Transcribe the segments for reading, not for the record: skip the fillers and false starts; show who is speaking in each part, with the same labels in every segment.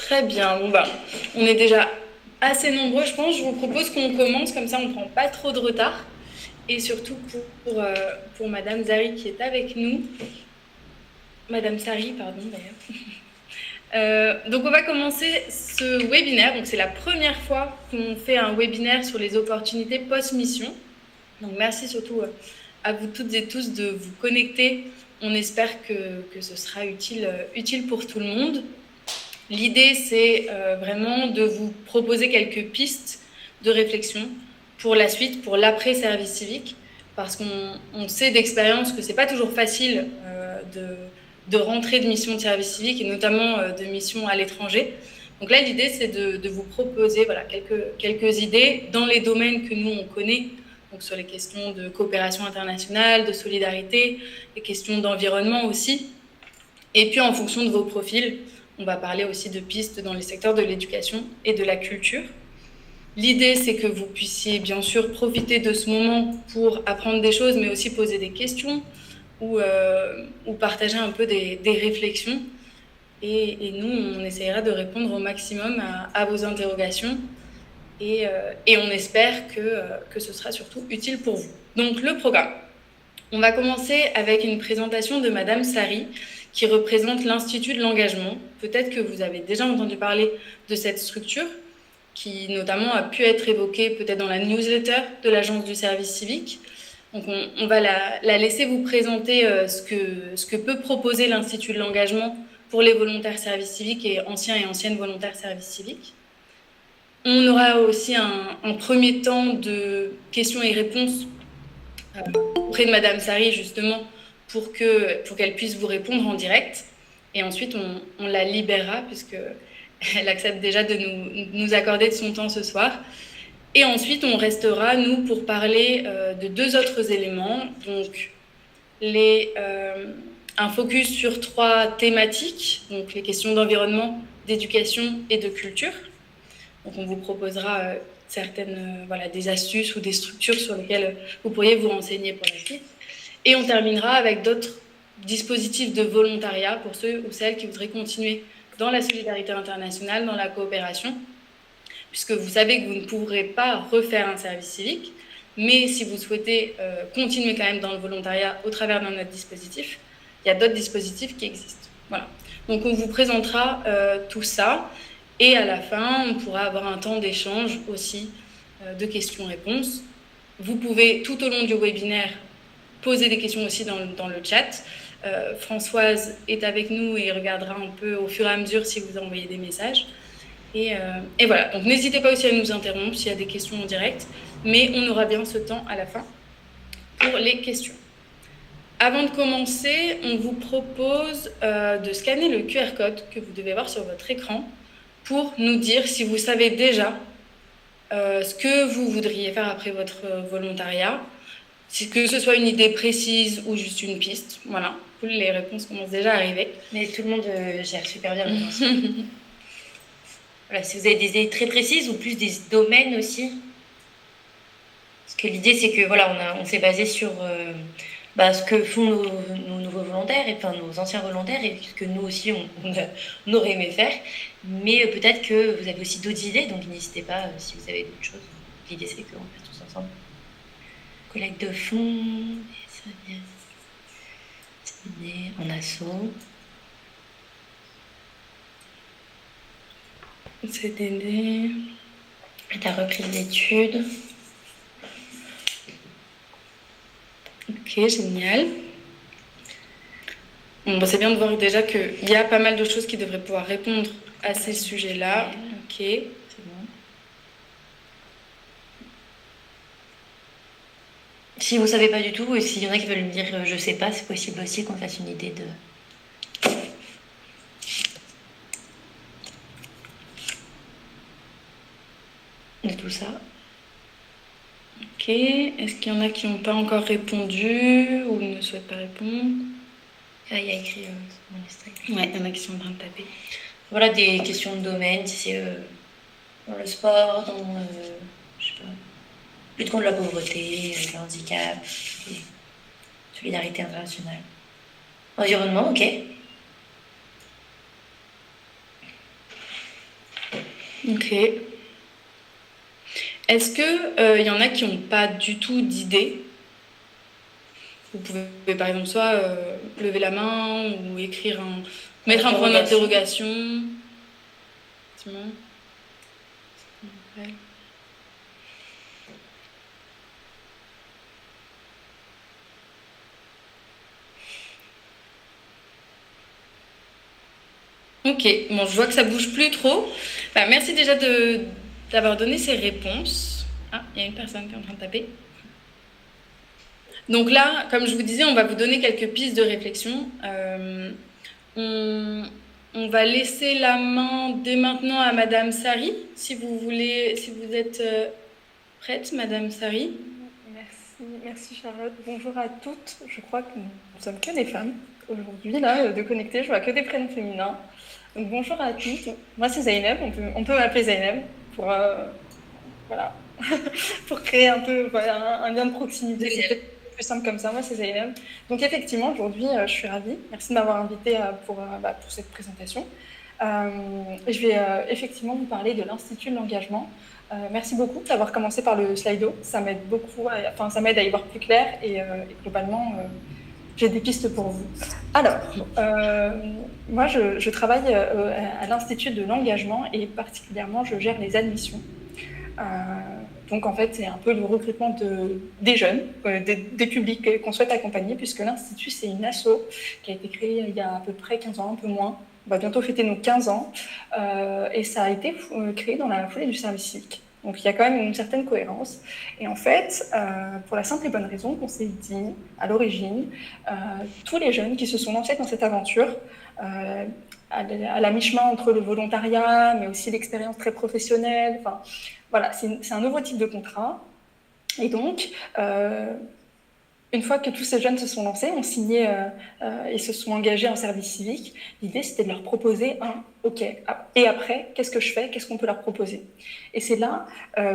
Speaker 1: Très bien. Bon, on est déjà assez nombreux, je pense. Je vous propose qu'on commence, comme ça on ne prend pas trop de retard. Et surtout pour Madame Zari qui est avec nous. Madame Sari, pardon d'ailleurs. Donc on va commencer ce webinaire. Donc c'est la première fois qu'on fait un webinaire sur les opportunités post-mission. Donc merci surtout à vous toutes et tous de vous connecter. On espère que ce sera utile pour tout le monde. L'idée, c'est vraiment de vous proposer quelques pistes de réflexion pour la suite, pour l'après-service civique, parce qu'on sait d'expérience que ce n'est pas toujours facile de rentrer de mission de service civique, et notamment de mission à l'étranger. Donc là, l'idée, c'est de vous proposer quelques idées dans les domaines que nous, on connaît, donc sur les questions de coopération internationale, de solidarité, les questions d'environnement aussi. Et puis, en fonction de vos profils, on va parler aussi de pistes dans les secteurs de l'éducation et de la culture. L'idée, c'est que vous puissiez bien sûr profiter de ce moment pour apprendre des choses, mais aussi poser des questions ou partager un peu des réflexions. Et nous, on essaiera de répondre au maximum à vos interrogations. Et on espère que ce sera surtout utile pour vous. Donc, le programme. On va commencer avec une présentation de Madame Sari, qui représente l'Institut de l'engagement. Peut-être que vous avez déjà entendu parler de cette structure, qui notamment a pu être évoquée peut-être dans la newsletter de l'Agence du service civique. Donc on va la laisser vous présenter ce que peut proposer l'Institut de l'engagement pour les volontaires service civique et anciens et anciennes volontaires service civique. On aura aussi un premier temps de questions et réponses auprès de Madame Sari, justement, pour qu'elle puisse vous répondre en direct. Et ensuite, on la libérera, puisqu'elle accepte déjà de nous accorder de son temps ce soir. Et ensuite, on restera, nous, pour parler de deux autres éléments. Donc, un focus sur 3 thématiques, donc les questions d'environnement, d'éducation et de culture. Donc, on vous proposera certaines des astuces ou des structures sur lesquelles vous pourriez vous renseigner pour la suite. Et on terminera avec d'autres dispositifs de volontariat pour ceux ou celles qui voudraient continuer dans la solidarité internationale, dans la coopération, puisque vous savez que vous ne pourrez pas refaire un service civique, mais si vous souhaitez continuer quand même dans le volontariat au travers d'un autre dispositif, il y a d'autres dispositifs qui existent. Voilà. Donc on vous présentera tout ça. Et à la fin, on pourra avoir un temps d'échange aussi, de questions-réponses. Vous pouvez, tout au long du webinaire, poser des questions aussi dans le chat. Françoise est avec nous et regardera un peu au fur et à mesure si vous envoyez des messages. Et voilà, donc n'hésitez pas aussi à nous interrompre s'il y a des questions en direct, mais on aura bien ce temps à la fin pour les questions. Avant de commencer, on vous propose de scanner le QR code que vous devez voir sur votre écran, pour nous dire si vous savez déjà ce que vous voudriez faire après votre volontariat, que ce soit une idée précise ou juste une piste. Voilà, les réponses commencent déjà à arriver.
Speaker 2: Mais tout le monde gère super bien le temps. Voilà, si vous avez des idées très précises ou plus des domaines aussi. Parce que l'idée, c'est que voilà, on s'est basé sur ce que font nos nouveaux volontaires, et enfin nos anciens volontaires, et ce que nous aussi on aurait aimé faire. Mais peut-être que vous avez aussi d'autres idées, donc n'hésitez pas si vous avez d'autres choses. L'idée, c'est qu'on fasse tous ensemble. Collecte de fonds, en assaut.
Speaker 1: CDD.
Speaker 2: Ta reprise d'études.
Speaker 1: Ok, génial. Bon, c'est bien de voir déjà qu'il y a pas mal de choses qui devraient pouvoir répondre à ces sujets-là. Ok.
Speaker 2: C'est bon. Si vous ne savez pas du tout, et s'il y en a qui veulent me dire je ne sais pas, c'est possible aussi qu'on fasse une idée de tout ça.
Speaker 1: Ok. Est-ce qu'il y en a qui n'ont pas encore répondu ou ne souhaitent pas répondre?
Speaker 2: Ah, il y a écrit mon extrait.
Speaker 1: Ouais, il y en a qui sont en train de taper.
Speaker 2: Voilà, des questions de domaine, si c'est dans le sport, dans je sais pas, lutte contre la pauvreté, le handicap, solidarité internationale. Environnement, ok.
Speaker 1: Ok. Est-ce que y en a qui n'ont pas du tout d'idée? Vous pouvez par exemple soit lever la main ou mettre un point d'interrogation. Effectivement. Ok, bon, je vois que ça bouge plus trop. Bah, merci déjà d'avoir donné ces réponses. Ah, il y a une personne qui est en train de taper. Donc là, comme je vous disais, on va vous donner quelques pistes de réflexion. On va laisser la main dès maintenant à Madame Sari, si vous êtes prête, Madame Sari.
Speaker 3: Merci Charlotte. Bonjour à toutes. Je crois que nous ne sommes que des femmes aujourd'hui, là, de connecter. Je vois que des prénoms féminins. Donc bonjour à toutes. Moi c'est Zainab, on peut m'appeler Zainab pour, voilà, pour créer un peu un lien de proximité. C'est peut-être plus simple comme ça. Moi c'est Zainab. Donc effectivement aujourd'hui je suis ravie. Merci de m'avoir invitée pour cette présentation. Je vais effectivement vous parler de l'Institut de l'engagement. Merci beaucoup d'avoir commencé par le Slido. Ça m'aide beaucoup, ça m'aide à y voir plus clair et globalement, j'ai des pistes pour vous. Alors, moi, je travaille à l'Institut de l'engagement et particulièrement, je gère les admissions. Donc, en fait, c'est un peu le recrutement des jeunes, des publics qu'on souhaite accompagner, puisque l'Institut, c'est une asso qui a été créée il y a à peu près 15 ans, un peu moins. On va bientôt fêter nos 15 ans, et ça a été créé dans la foulée du service civique. Donc il y a quand même une certaine cohérence. Et en fait, pour la simple et bonne raison qu'on s'est dit, à l'origine, tous les jeunes qui se sont lancés dans cette aventure, à la mi-chemin entre le volontariat, mais aussi l'expérience très professionnelle, enfin, voilà, c'est un nouveau type de contrat. Et donc, une fois que tous ces jeunes se sont lancés, ont signé et se sont engagés en service civique, l'idée c'était de leur proposer OK, et après, qu'est-ce que je fais? Qu'est-ce qu'on peut leur proposer? Et c'est là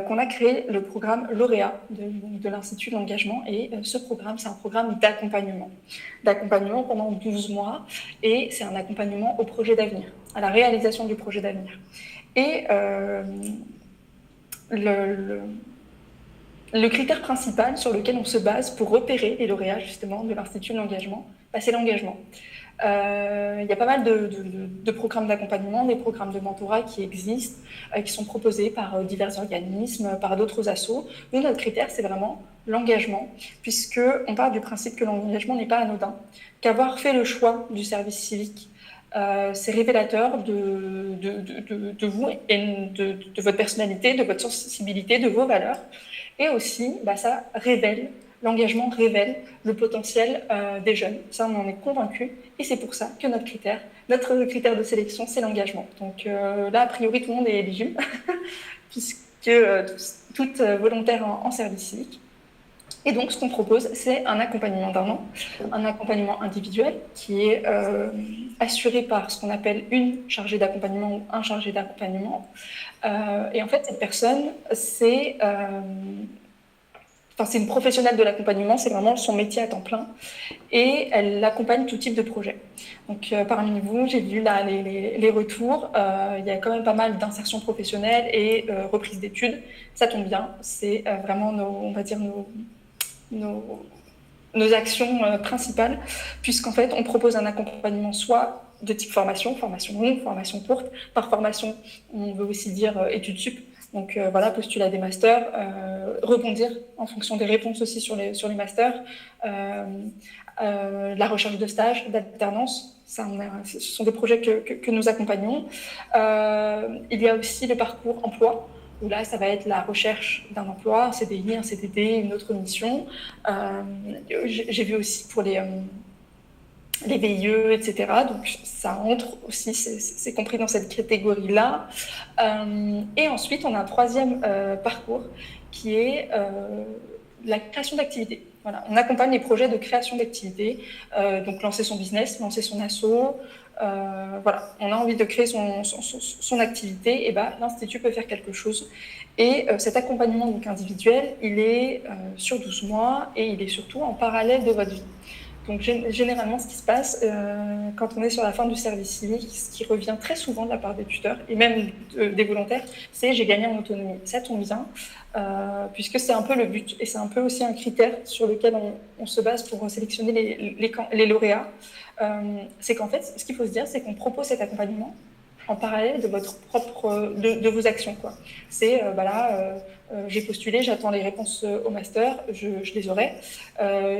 Speaker 3: qu'on a créé le programme lauréat de l'Institut de l'engagement. Et ce programme, c'est un programme d'accompagnement pendant 12 mois. Et c'est un accompagnement au projet d'avenir, à la réalisation du projet d'avenir. Et le critère principal sur lequel on se base pour repérer les lauréats justement de l'Institut de l'engagement, c'est l'engagement. Il y a pas mal de programmes d'accompagnement, des programmes de mentorat qui existent, qui sont proposés par divers organismes, par d'autres assos. Nous, notre critère, c'est vraiment l'engagement, puisqu'on part du principe que l'engagement n'est pas anodin, qu'avoir fait le choix du service civique, c'est révélateur de vous et de votre personnalité, de votre sensibilité, de vos valeurs. Et aussi, ça révèle, l'engagement révèle le potentiel des jeunes. Ça, on en est convaincus. Et c'est pour ça que notre critère de sélection, c'est l'engagement. Donc là, a priori, tout le monde est éligible, puisque toutes volontaires en service civique. Et donc, ce qu'on propose, c'est un accompagnement d'un an, un accompagnement individuel qui est assuré par ce qu'on appelle une chargée d'accompagnement ou un chargé d'accompagnement. Et en fait, cette personne, c'est une professionnelle de l'accompagnement, c'est vraiment son métier à temps plein, et elle accompagne tout type de projet. Donc parmi vous, j'ai vu là les retours, il y a quand même pas mal d'insertion professionnelle et reprise d'études. Ça tombe bien, c'est vraiment nos actions principales, puisqu'en fait, on propose un accompagnement soit de type formation longue, formation courte. Par formation, on veut aussi dire études sup. Donc postuler à des masters, rebondir en fonction des réponses aussi sur les masters, la recherche de stage, d'alternance. Ce sont des projets que nous accompagnons. Il y a aussi le parcours emploi, où là, ça va être la recherche d'un emploi, un CDI, un CDD, une autre mission. J'ai vu aussi pour les VIE, etc. Donc, ça entre aussi, c'est compris dans cette catégorie-là. Et ensuite, on a un troisième parcours qui est la création d'activités. Voilà, on accompagne les projets de création d'activités, donc lancer son business, lancer son asso. On a envie de créer son activité, et l'Institut peut faire quelque chose. Et cet accompagnement donc individuel, il est sur 12 mois et il est surtout en parallèle de votre vie. Donc généralement, ce qui se passe quand on est sur la fin du service civique, ce qui revient très souvent de la part des tuteurs et même des volontaires, c'est j'ai gagné en autonomie. Ça tombe bien, puisque c'est un peu le but et c'est un peu aussi un critère sur lequel on se base pour sélectionner les lauréats. C'est qu'en fait, ce qu'il faut se dire, c'est qu'on propose cet accompagnement en parallèle de de vos actions, quoi. C'est j'ai postulé, j'attends les réponses au master, je les aurai.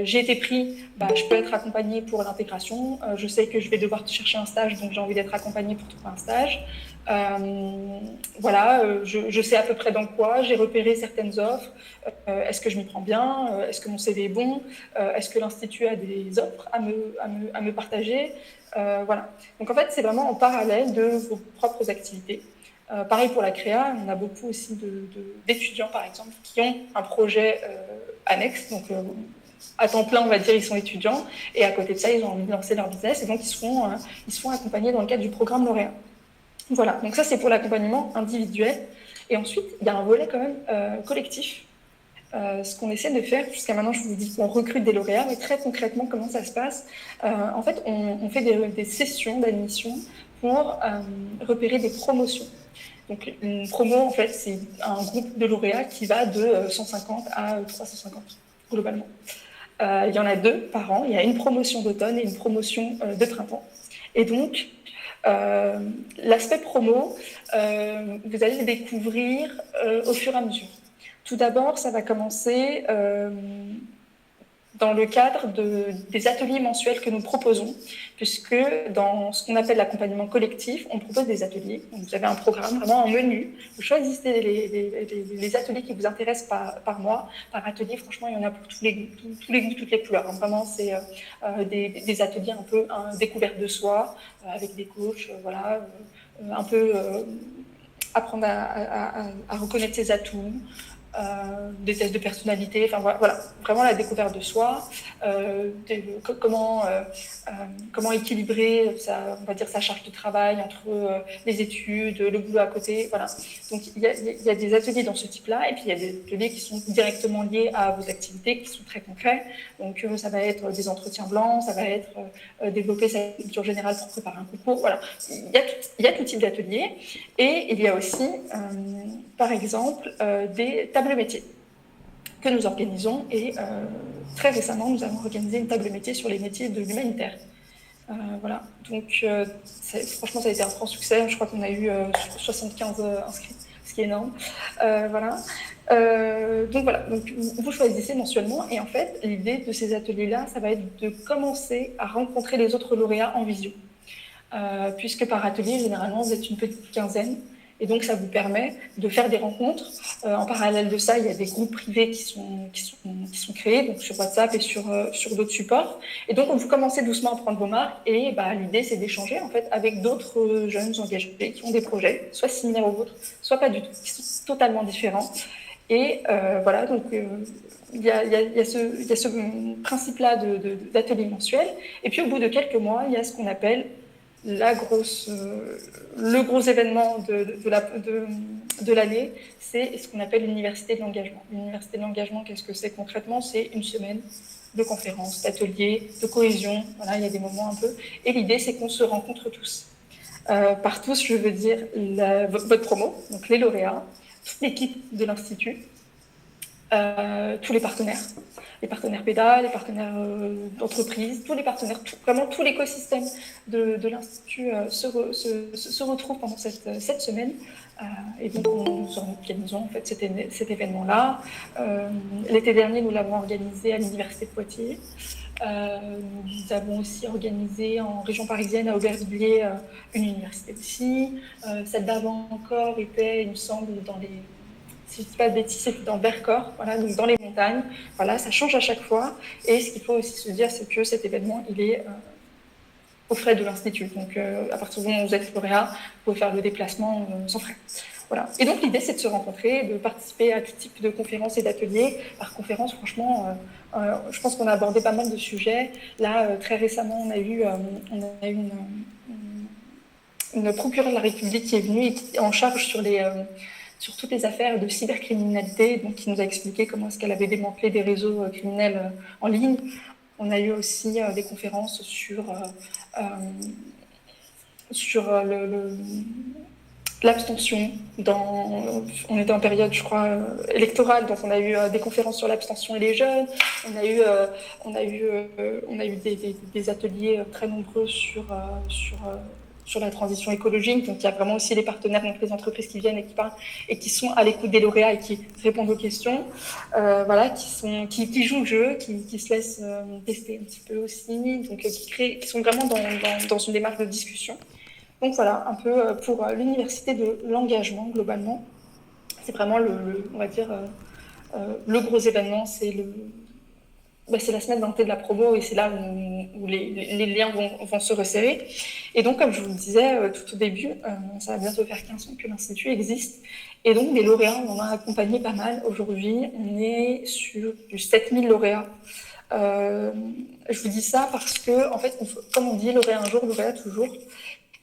Speaker 3: J'ai été pris, je peux être accompagnée pour l'intégration. Je sais que je vais devoir chercher un stage, donc j'ai envie d'être accompagnée pour trouver un stage. Je sais à peu près dans quoi, j'ai repéré certaines offres. Est-ce que je m'y prends bien? Est-ce que mon CV est bon? Est-ce que l'Institut a des offres à me partager? Voilà. Donc en fait, c'est vraiment en parallèle de vos propres activités. Pareil pour la créa, on a beaucoup aussi d'étudiants, par exemple, qui ont un projet annexe. Donc à temps plein, on va dire, ils sont étudiants. Et à côté de ça, ils ont envie de lancer leur business. Et donc, ils seront accompagnés dans le cadre du programme lauréat. Voilà. Donc ça, c'est pour l'accompagnement individuel. Et ensuite, il y a un volet quand même collectif. Ce qu'on essaie de faire, jusqu'à maintenant, je vous dis qu'on recrute des lauréats, mais très concrètement, comment ça se passe? En fait, on fait des sessions d'admission pour repérer des promotions. Donc, une promo, en fait, c'est un groupe de lauréats qui va de 150 à 350, globalement. Il y en a 2 par an. Il y a une promotion d'automne et une promotion de printemps. Et donc, l'aspect promo, vous allez le découvrir au fur et à mesure. Tout d'abord, ça va commencer dans le cadre des ateliers mensuels que nous proposons, puisque dans ce qu'on appelle l'accompagnement collectif, on propose des ateliers. Donc, vous avez un programme, vraiment un menu. Vous choisissez les ateliers qui vous intéressent par mois. Par atelier, franchement, il y en a pour tous les goûts, toutes les couleurs. Vraiment, c'est des ateliers un peu découverte de soi, avec des coachs, un peu apprendre à reconnaître ses atouts, des tests de personnalité, enfin voilà, vraiment la découverte de soi, comment équilibrer on va dire sa charge de travail entre les études, le boulot à côté, voilà. Donc il y a des ateliers dans ce type-là, et puis il y a des ateliers qui sont directement liés à vos activités, qui sont très concrets. Donc ça va être des entretiens blancs, ça va être développer sa culture générale pour préparer un concours, voilà. Il y a tout type d'ateliers, et il y a aussi par exemple des tables métiers que nous organisons, et très récemment nous avons organisé une table métier sur les métiers de l'humanitaire. Voilà, donc franchement ça a été un franc succès, je crois qu'on a eu 75 inscrits, ce qui est énorme. Donc voilà, donc vous choisissez mensuellement, et en fait l'idée de ces ateliers-là, ça va être de commencer à rencontrer les autres lauréats en visio. Puisque par atelier, généralement, vous êtes une petite quinzaine, et donc ça vous permet de faire des rencontres. En parallèle de ça, il y a des groupes privés qui sont créés, donc sur WhatsApp et sur d'autres supports. Et donc vous commencez doucement à prendre vos marques, et l'idée c'est d'échanger en fait avec d'autres jeunes engagés qui ont des projets, soit similaires aux vôtres, soit pas du tout, qui sont totalement différents. Et voilà, donc il y a ce principe-là d'atelier mensuel. Et puis au bout de quelques mois, il y a ce qu'on appelle le gros événement de l'année, c'est ce qu'on appelle l'université de l'engagement. L'université de l'engagement, qu'est-ce que c'est concrètement? C'est une semaine de conférences, d'ateliers, de cohésion. Voilà, il y a des moments un peu. Et l'idée, c'est qu'on se rencontre tous. Par tous, je veux dire votre promo, donc les lauréats, toute l'équipe de l'Institut, tous les partenaires PEDA, les partenaires d'entreprise, tous les partenaires, vraiment tout l'écosystème de l'Institut se retrouve pendant cette semaine. Et donc, nous organisons en fait cet événement-là. L'été dernier, nous l'avons organisé à l'Université de Poitiers. Nous avons aussi organisé en région parisienne, à Aubervilliers, une université aussi. Celle d'avant encore était, il me semble, si je ne dis pas de bêtises, c'est dans le Vercors, voilà, donc dans les montagnes. Voilà, ça change à chaque fois. Et ce qu'il faut aussi se dire, c'est que cet événement, il est aux frais de l'Institut. Donc, à partir du moment où vous êtes lauréat, vous pouvez faire le déplacement sans frais. Voilà. Et donc, l'idée, c'est de se rencontrer, de participer à tout type de conférences et d'ateliers. Par conférence, franchement, je pense qu'on a abordé pas mal de sujets. Là, très récemment, on a eu une procureure de la République qui est venue et qui est en charge sur toutes les affaires de cybercriminalité, donc qui nous a expliqué comment est-ce qu'elle avait démantelé des réseaux criminels en ligne. On a eu aussi des conférences sur l'abstention. On était en période, je crois, électorale, donc on a eu des conférences sur l'abstention et les jeunes. On a eu des ateliers très nombreux sur la transition écologique. Donc il y a vraiment aussi les partenaires, donc les entreprises qui viennent et qui parlent et qui sont à l'écoute des lauréats et qui répondent aux questions. Qui jouent le jeu, qui se laissent tester un petit peu aussi, donc qui sont vraiment dans une démarche de discussion. Donc voilà, un peu pour l'université de l'engagement, globalement. C'est vraiment on va dire, le gros événement, c'est la semaine d'entrée de la promo et c'est là où les liens vont se resserrer. Et donc, comme je vous le disais tout au début, ça va bientôt faire 15 ans que l'Institut existe. Et donc, des lauréats, on en a accompagné pas mal. Aujourd'hui, on est sur du 7000 lauréats. Je vous dis ça parce que, en fait, comme on dit, lauréat un jour, lauréat toujours.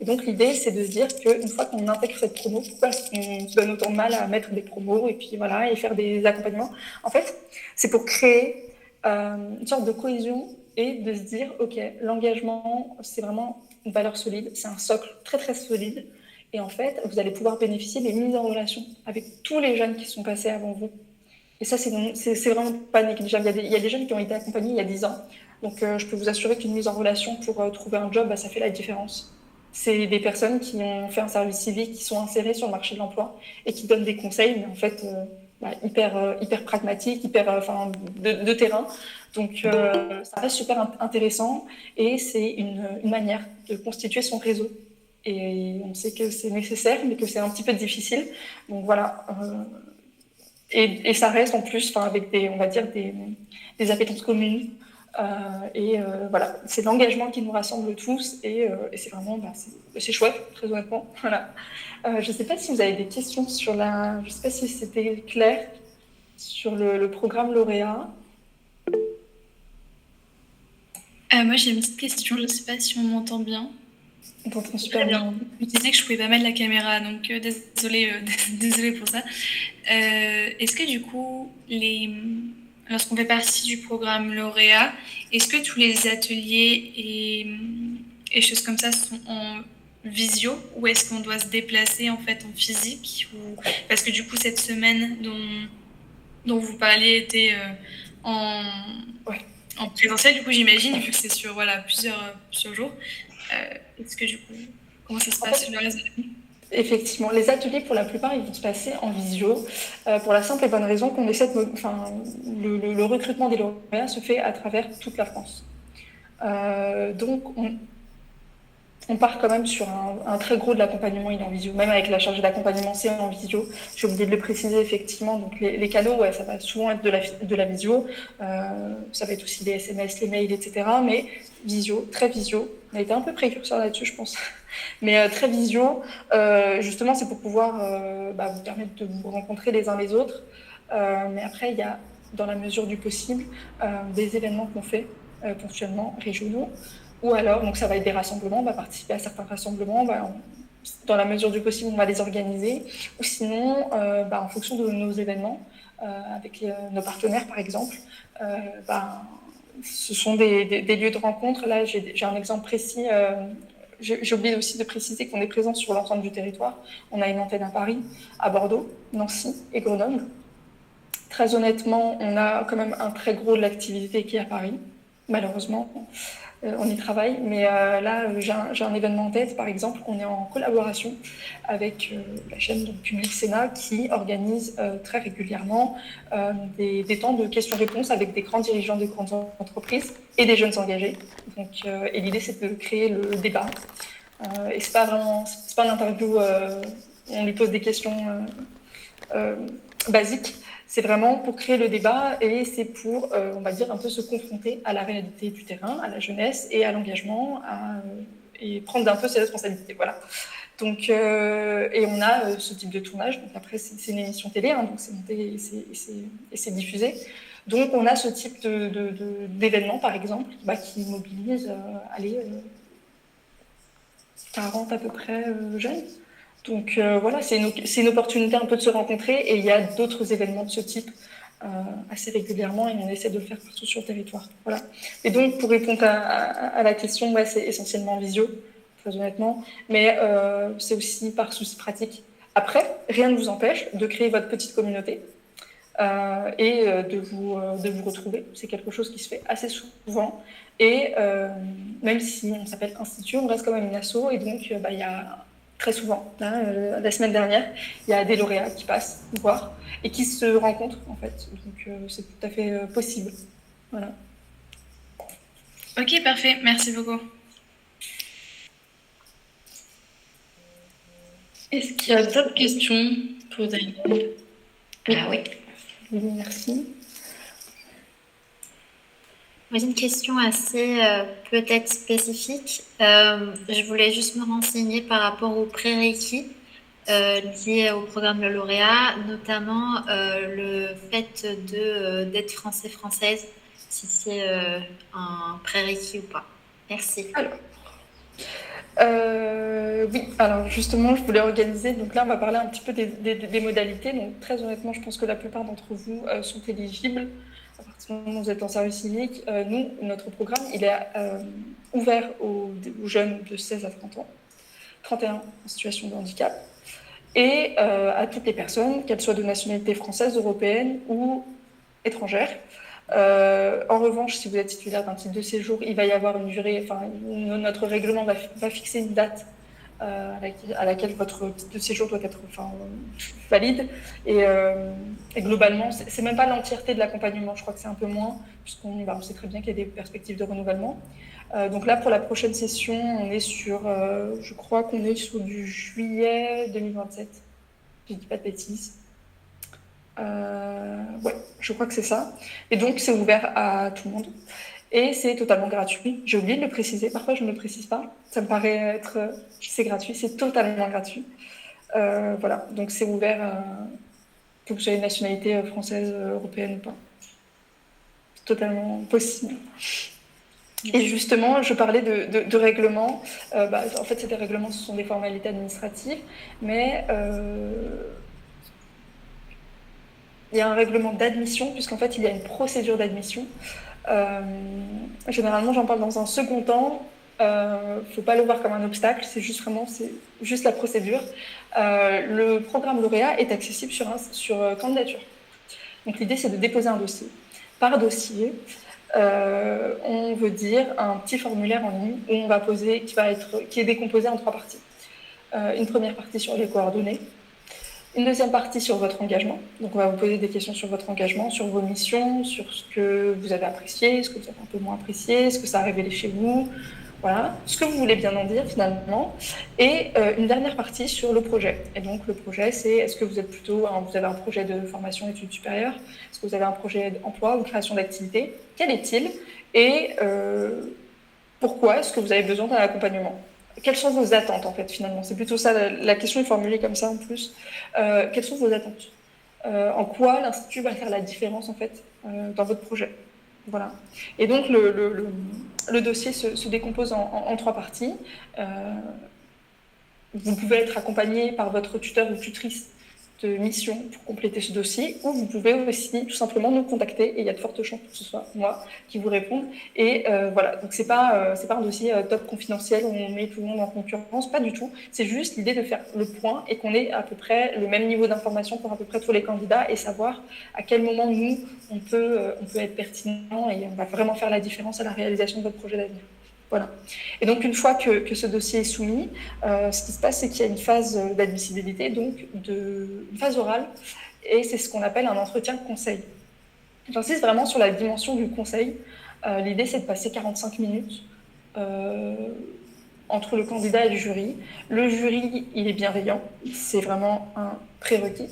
Speaker 3: Et donc, l'idée, c'est de se dire qu'une fois qu'on intègre cette promo, pourquoi est-ce qu'on se donne autant de mal à mettre des promos et puis voilà, et faire des accompagnements? En fait, c'est pour créer une sorte de cohésion et de se dire, OK, l'engagement, c'est vraiment une valeur solide, c'est un socle très, très solide. Et en fait, vous allez pouvoir bénéficier des mises en relation avec tous les jeunes qui sont passés avant vous. Et ça, c'est vraiment pas négligeable. Il y a des jeunes qui ont été accompagnés il y a 10 ans. Donc, je peux vous assurer qu'une mise en relation pour trouver un job, ça fait la différence. C'est des personnes qui ont fait un service civique, qui sont insérées sur le marché de l'emploi et qui donnent des conseils, mais en fait, hyper pragmatiques, de terrain. Donc, ça reste super intéressant et c'est une manière de constituer son réseau. Et on sait que c'est nécessaire, mais que c'est un petit peu difficile. Donc, voilà. Et ça reste en plus avec on va dire des appétences communes. Voilà, c'est l'engagement qui nous rassemble tous et c'est vraiment c'est chouette, très honnêtement. Voilà. Je ne sais pas si vous avez des questions je ne sais pas si c'était clair sur le programme lauréat.
Speaker 4: Moi j'ai une petite question, je ne sais pas si on m'entend bien.
Speaker 3: On t'entend super bien.
Speaker 4: Je me disais que je pouvais pas mettre la caméra, donc désolée pour ça. Est-ce que du coup, lorsqu'on fait partie du programme lauréat, est-ce que tous les ateliers et choses comme ça sont en visio ou est-ce qu'on doit se déplacer en fait en physique parce que du coup cette semaine dont vous parliez était en présentiel, du coup j'imagine, vu que c'est sur plusieurs jours. Est-ce que du coup, comment ça se passe sur le reste de l'année ?
Speaker 3: Effectivement, les ateliers pour la plupart ils vont se passer en visio pour la simple et bonne raison qu'on essaie le recrutement des lauréats se fait à travers toute la France. Donc on part quand même sur un très gros de l'accompagnement, il est en visio. Même avec la charge d'accompagnement, c'est en visio. J'ai oublié de le préciser, effectivement. Donc, les canaux, ça va souvent être de la visio. Ça va être aussi des SMS, les mails, etc. Mais visio, très visio. On a été un peu précurseur là-dessus, je pense. Mais très visio. Justement, c'est pour pouvoir vous permettre de vous rencontrer les uns les autres. Mais après, il y a, dans la mesure du possible, des événements qu'on fait ponctuellement, régionaux. Ou alors, donc ça va être des rassemblements, on va participer à certains rassemblements, dans la mesure du possible, on va les organiser. Ou sinon, en fonction de nos événements, avec nos partenaires par exemple, ce sont des lieux de rencontre. Là, j'ai un exemple précis. J'ai oublié aussi de préciser qu'on est présent sur l'ensemble du territoire. On a une antenne à Paris, à Bordeaux, Nancy et Grenoble. Très honnêtement, on a quand même un très gros de l'activité qui est à Paris, malheureusement. On y travaille, mais là, j'ai un événement en tête, par exemple. On est en collaboration avec la chaîne Public Sénat qui organise très régulièrement des temps de questions-réponses avec des grands dirigeants de grandes entreprises et des jeunes engagés. Donc, et l'idée, c'est de créer le débat. Et c'est pas une interview, on lui pose des questions basiques. C'est vraiment pour créer le débat et c'est pour, on va dire, un peu se confronter à la réalité du terrain, à la jeunesse et à l'engagement et prendre un peu ses responsabilités. Voilà. Donc, et on a ce type de tournage. Donc après, c'est une émission télé, donc c'est monté et c'est diffusé. Donc, on a ce type d'événement, par exemple, qui mobilise 40 à peu près jeunes. Donc voilà, c'est une opportunité un peu de se rencontrer et il y a d'autres événements de ce type assez régulièrement et on essaie de le faire partout sur le territoire. Voilà. Et donc, pour répondre à la question, ouais, c'est essentiellement en visio, très honnêtement, mais c'est aussi par souci pratique. Après, rien ne vous empêche de créer votre petite communauté et de vous retrouver. C'est quelque chose qui se fait assez souvent. Et même si on s'appelle Institut, on reste quand même une asso. Et donc, il y a très souvent, là, la semaine dernière, il y a des lauréats qui passent nous voir et qui se rencontrent, en fait. Donc, c'est tout à fait possible. Voilà.
Speaker 4: Ok, parfait. Merci beaucoup.
Speaker 1: Est-ce qu'il y a d'autres questions pour Zainab?
Speaker 2: Ah oui.
Speaker 3: Oui, merci.
Speaker 5: Moi, j'ai une question assez peut-être spécifique. Je voulais juste me renseigner par rapport au pré-Reiki lié au programme Le Lauréat, notamment le fait d'être française, si c'est un pré-Reiki ou pas. Merci.
Speaker 3: Oui, alors justement, je voulais organiser. Donc là, on va parler un petit peu des modalités. Donc très honnêtement, je pense que la plupart d'entre vous sont éligibles. À partir du moment où vous êtes en service civique, nous, notre programme, il est ouvert aux jeunes de 16 à 30 ans, 31 en situation de handicap, et à toutes les personnes, qu'elles soient de nationalité française, européenne ou étrangère. En revanche, si vous êtes titulaire d'un titre de séjour, il va y avoir une durée, notre règlement va fixer une date à laquelle votre titre de séjour doit être valide. Et globalement, c'est même pas l'entièreté de l'accompagnement, je crois que c'est un peu moins, puisqu'on sait très bien qu'il y a des perspectives de renouvellement. Donc là, pour la prochaine session, on est sur, je crois qu'on est sur du juillet 2027, si je ne dis pas de bêtises. Ouais, je crois que c'est ça. Et donc, c'est ouvert à tout le monde. Et c'est totalement gratuit. J'ai oublié de le préciser. Parfois, je ne le précise pas. Ça me paraît être... c'est gratuit. C'est totalement gratuit. Voilà. Donc, c'est ouvert que vous soyez de nationalité française, européenne ou pas. C'est totalement possible. Et justement, je parlais de règlements. En fait, ces règlements, ce sont des formalités administratives. Mais... il y a un règlement d'admission, puisqu'en fait, il y a une procédure d'admission. Généralement, j'en parle dans un second temps. Il ne faut pas le voir comme un obstacle, c'est juste la procédure. Le programme lauréat est accessible sur candidature. Donc, l'idée, c'est de déposer un dossier. Par dossier, on veut dire un petit formulaire en ligne où on va poser, qui est décomposé en 3 parties. Une première partie sur les coordonnées. Une deuxième partie sur votre engagement. Donc, on va vous poser des questions sur votre engagement, sur vos missions, sur ce que vous avez apprécié, ce que vous avez un peu moins apprécié, ce que ça a révélé chez vous. Voilà, ce que vous voulez bien en dire finalement. Et une dernière partie sur le projet. Et donc, le projet, c'est est-ce que vous êtes vous avez un projet de formation études supérieures? Est-ce que vous avez un projet d'emploi ou création d'activité? Quel est-il? Et pourquoi est-ce que vous avez besoin d'un accompagnement? Quelles sont vos attentes, en fait, finalement? C'est plutôt ça, la question est formulée comme ça, en plus. Quelles sont vos attentes? En quoi l'Institut va faire la différence, en fait, dans votre projet? Voilà. Et donc, le dossier se décompose en 3 parties. Vous pouvez être accompagné par votre tuteur ou tutrice de mission pour compléter ce dossier, ou vous pouvez aussi tout simplement nous contacter, et il y a de fortes chances que ce soit moi qui vous réponde. Et voilà, donc c'est pas un dossier top confidentiel où on met tout le monde en concurrence, pas du tout. C'est juste l'idée de faire le point et qu'on ait à peu près le même niveau d'information pour à peu près tous les candidats et savoir à quel moment nous on peut être pertinent et on va vraiment faire la différence à la réalisation de votre projet d'avenir. Voilà. Et donc, une fois que ce dossier est soumis, ce qui se passe, c'est qu'il y a une phase d'admissibilité, donc une phase orale, et c'est ce qu'on appelle un entretien de conseil. J'insiste vraiment sur la dimension du conseil. L'idée, c'est de passer 45 minutes entre le candidat et le jury. Le jury, il est bienveillant, c'est vraiment un prérequis.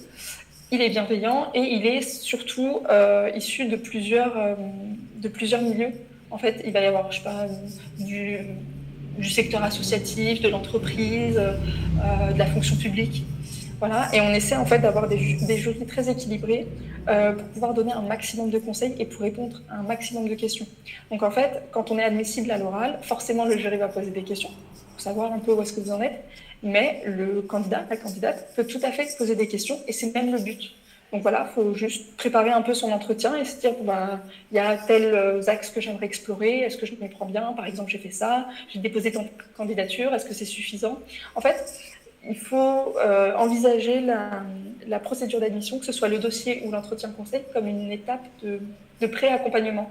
Speaker 3: Il est bienveillant et il est surtout issu de plusieurs milieux. En fait, il va y avoir, je sais pas, du secteur associatif, de l'entreprise, de la fonction publique. Voilà. Et on essaie en fait d'avoir des jurys très équilibrés pour pouvoir donner un maximum de conseils et pour répondre à un maximum de questions. Donc en fait, quand on est admissible à l'oral, forcément le jury va poser des questions pour savoir un peu où est-ce que vous en êtes. Mais le candidat, la candidate, peut tout à fait poser des questions et c'est même le but. Donc voilà, il faut juste préparer un peu son entretien et se dire, il y a tels axes que j'aimerais explorer, est-ce que je m'y prends bien? Par exemple, j'ai fait ça, j'ai déposé ton candidature, est-ce que c'est suffisant? En fait, il faut envisager la procédure d'admission, que ce soit le dossier ou l'entretien conseil, comme une étape de pré-accompagnement.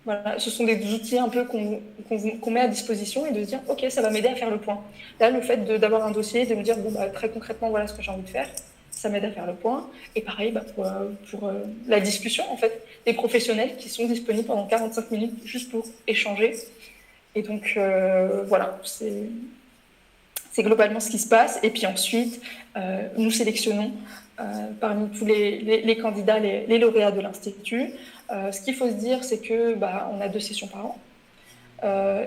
Speaker 3: Voilà, ce sont des outils un peu qu'on met à disposition et de se dire, ok, ça va m'aider à faire le point. Là, le fait d'avoir un dossier, de me dire, très concrètement, voilà ce que j'ai envie de faire, ça m'aide à faire le point. Et pareil, pour la discussion, en fait, des professionnels qui sont disponibles pendant 45 minutes juste pour échanger. Et donc, voilà, c'est globalement ce qui se passe. Et puis ensuite, nous sélectionnons parmi tous les candidats, les lauréats de l'Institut. Ce qu'il faut se dire, c'est que on a 2 sessions par an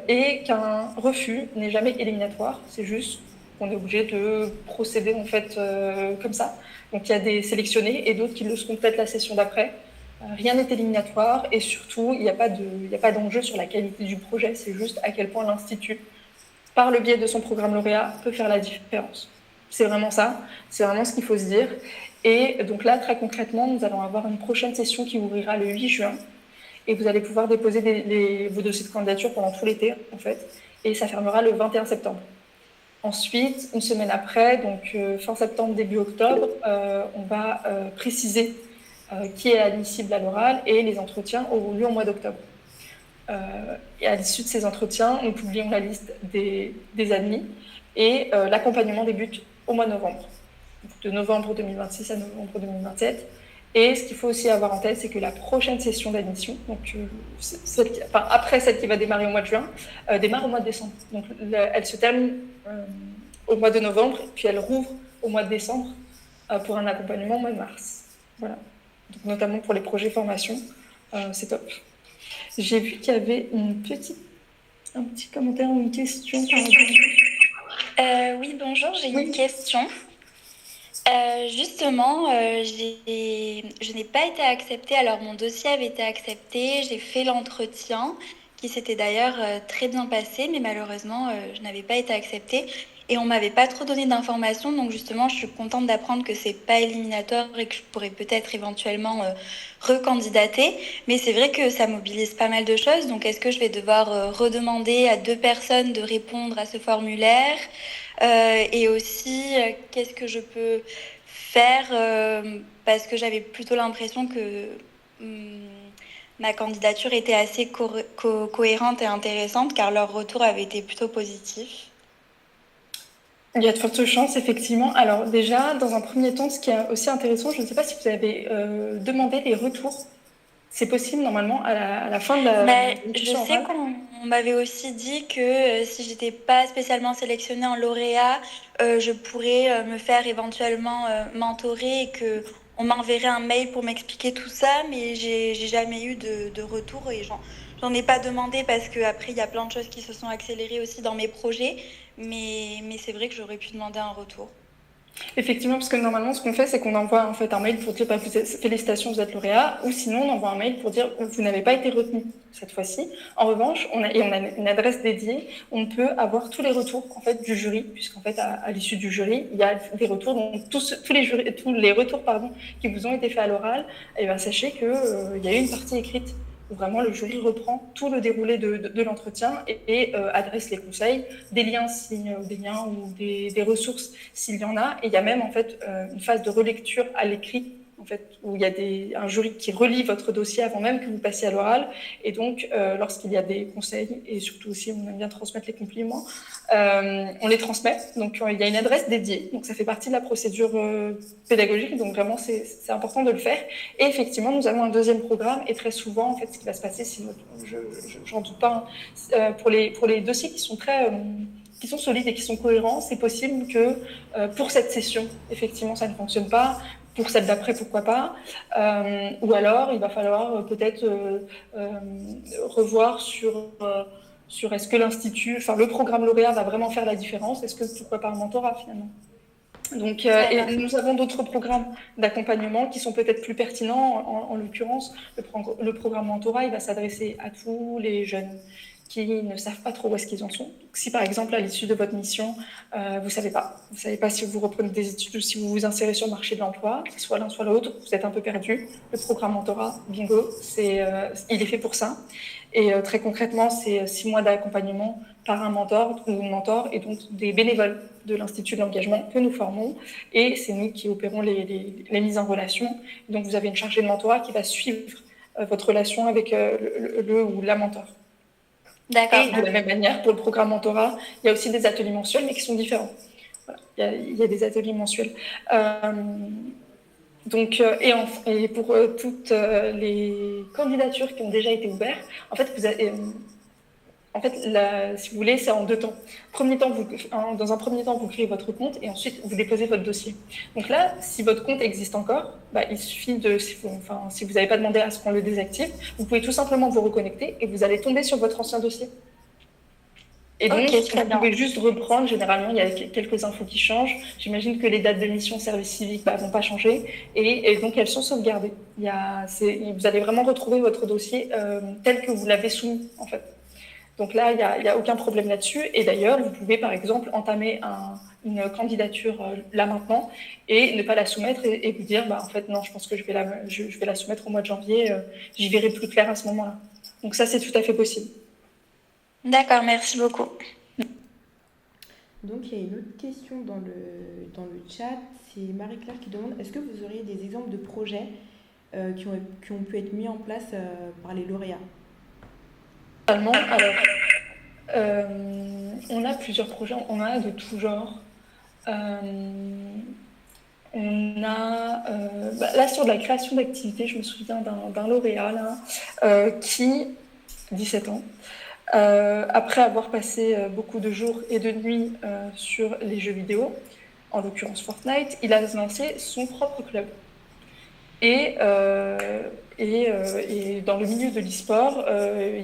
Speaker 3: et qu'un refus n'est jamais éliminatoire. C'est juste qu'on est obligé de procéder en fait comme ça. Donc il y a des sélectionnés et d'autres qui le seront peut-être la session d'après. Rien n'est éliminatoire et surtout il n'y a pas d'enjeu sur la qualité du projet. C'est juste à quel point l'Institut, par le biais de son programme lauréat, peut faire la différence. C'est vraiment ça, c'est vraiment ce qu'il faut se dire. Et donc là, très concrètement, nous allons avoir une prochaine session qui ouvrira le 8 juin. Et vous allez pouvoir déposer vos dossiers de candidature pendant tout l'été, en fait. Et ça fermera le 21 septembre. Ensuite, une semaine après, donc fin septembre, début octobre, on va préciser qui est admissible à l'oral et les entretiens auront lieu au mois d'octobre. Et à l'issue de ces entretiens, nous publions la liste des admis et l'accompagnement débute au mois de novembre. De novembre 2026 à novembre 2027. Et ce qu'il faut aussi avoir en tête, c'est que la prochaine session d'admission, donc après celle qui va démarrer au mois de juin, démarre au mois de décembre. Donc elle se termine au mois de novembre, puis elle rouvre au mois de décembre pour un accompagnement au mois de mars. Voilà. Donc, notamment pour les projets formation, c'est top. J'ai vu qu'il y avait un petit commentaire ou une question.
Speaker 6: Oui, bonjour, j'ai une question. Justement, je n'ai pas été acceptée. Alors, mon dossier avait été accepté, j'ai fait l'entretien, qui s'était d'ailleurs très bien passé, mais malheureusement, je n'avais pas été acceptée. Et on m'avait pas trop donné d'informations, donc justement, je suis contente d'apprendre que c'est pas éliminatoire et que je pourrais peut-être éventuellement recandidater. Mais c'est vrai que ça mobilise pas mal de choses. Donc, est-ce que je vais devoir redemander à 2 personnes de répondre à ce formulaire? Et aussi, qu'est-ce que je peux faire parce que j'avais plutôt l'impression que ma candidature était assez cohérente et intéressante, car leur retour avait été plutôt positif.
Speaker 3: Il y a de fortes chances, effectivement. Alors déjà, dans un premier temps, ce qui est aussi intéressant, je ne sais pas si vous avez demandé les retours. C'est possible normalement à la fin de la discussion
Speaker 6: orale. Je sais qu'on m'avait aussi dit que si j'étais pas spécialement sélectionnée en lauréat, je pourrais me faire éventuellement mentorer et que on m'enverrait un mail pour m'expliquer tout ça, mais j'ai jamais eu de retour et j'en ai pas demandé parce que après il y a plein de choses qui se sont accélérées aussi dans mes projets, mais c'est vrai que j'aurais pu demander un retour.
Speaker 3: Effectivement, parce que normalement, ce qu'on fait, c'est qu'on envoie en fait un mail pour dire félicitations, vous êtes lauréat, ou sinon on envoie un mail pour dire vous n'avez pas été retenu cette fois-ci. En revanche, on a une adresse dédiée. On peut avoir tous les retours en fait du jury, puisqu'en fait à l'issue du jury, il y a des retours, donc tous les retours qui vous ont été faits à l'oral. Et bien sachez que il y a eu une partie écrite où vraiment le jury reprend tout le déroulé de l'entretien et adresse les conseils, des liens ou des ressources s'il y en a. Et il y a même en fait une phase de relecture à l'écrit, en fait, où il y a un jury qui relit votre dossier avant même que vous passiez à l'oral. Et donc, lorsqu'il y a des conseils, et surtout aussi on aime bien transmettre les compliments, on les transmet. Donc, il y a une adresse dédiée. Donc, ça fait partie de la procédure pédagogique. Donc, vraiment, c'est important de le faire. Et effectivement, nous avons un deuxième programme. Et très souvent, en fait, ce qui va se passer, j'en doute pas, pour les dossiers qui sont solides et qui sont cohérents, c'est possible que pour cette session, effectivement, ça ne fonctionne pas. Pour celle d'après, pourquoi pas. Ou alors, il va falloir peut-être revoir sur est-ce que le programme lauréat va vraiment faire la différence? Est-ce que pourquoi pas un mentorat finalement? Donc, et nous avons d'autres programmes d'accompagnement qui sont peut-être plus pertinents. En l'occurrence, le programme mentorat, il va s'adresser à tous les jeunes qui ne savent pas trop où est-ce qu'ils en sont. Donc, si par exemple, à l'issue de votre mission, vous ne savez pas si vous reprenez des études ou si vous vous insérez sur le marché de l'emploi, soit l'un soit l'autre, vous êtes un peu perdu, le programme mentorat, bingo, il est fait pour ça. Et très concrètement, c'est 6 mois d'accompagnement par un mentor ou une mentor, et donc des bénévoles de l'Institut de l'engagement que nous formons, et c'est nous qui opérons les mises en relation. Donc vous avez une chargée de mentorat qui va suivre votre relation avec le ou la mentor.
Speaker 6: D'accord.
Speaker 3: Et de la même manière, pour le programme mentorat, il y a aussi des ateliers mensuels, mais qui sont différents. Voilà. Il y a des ateliers mensuels. Et pour toutes les candidatures qui ont déjà été ouvertes, en fait, si vous voulez, c'est en 2 temps. Dans un premier temps, vous créez votre compte et ensuite vous déposez votre dossier. Donc là, si votre compte existe encore, il suffit si vous n'avez pas demandé à ce qu'on le désactive, vous pouvez tout simplement vous reconnecter et vous allez tomber sur votre ancien dossier. Et donc, vous pouvez juste reprendre. Généralement, il y a quelques infos qui changent. J'imagine que les dates de mission service civique ne vont pas changer. Et donc, elles sont sauvegardées. Vous allez vraiment retrouver votre dossier tel que vous l'avez soumis, en fait. Donc là, il n'y a aucun problème là-dessus. Et d'ailleurs, vous pouvez, par exemple, entamer une candidature là maintenant et ne pas la soumettre et vous dire, en fait, non, je pense que je vais la soumettre au mois de janvier. J'y verrai plus clair à ce moment-là. Donc ça, c'est tout à fait possible.
Speaker 6: D'accord, merci beaucoup.
Speaker 7: Donc, il y a une autre question dans le chat. C'est Marie-Claire qui demande, est-ce que vous auriez des exemples de projets qui ont pu être mis en place par les lauréats ?
Speaker 3: Alors, on a plusieurs projets, on a de tout genre. On a, là, sur la création d'activités, je me souviens d'un lauréat là, qui, 17 ans, après avoir passé beaucoup de jours et de nuits sur les jeux vidéo, en l'occurrence Fortnite, il a lancé son propre club. Et dans le milieu de l'e-sport,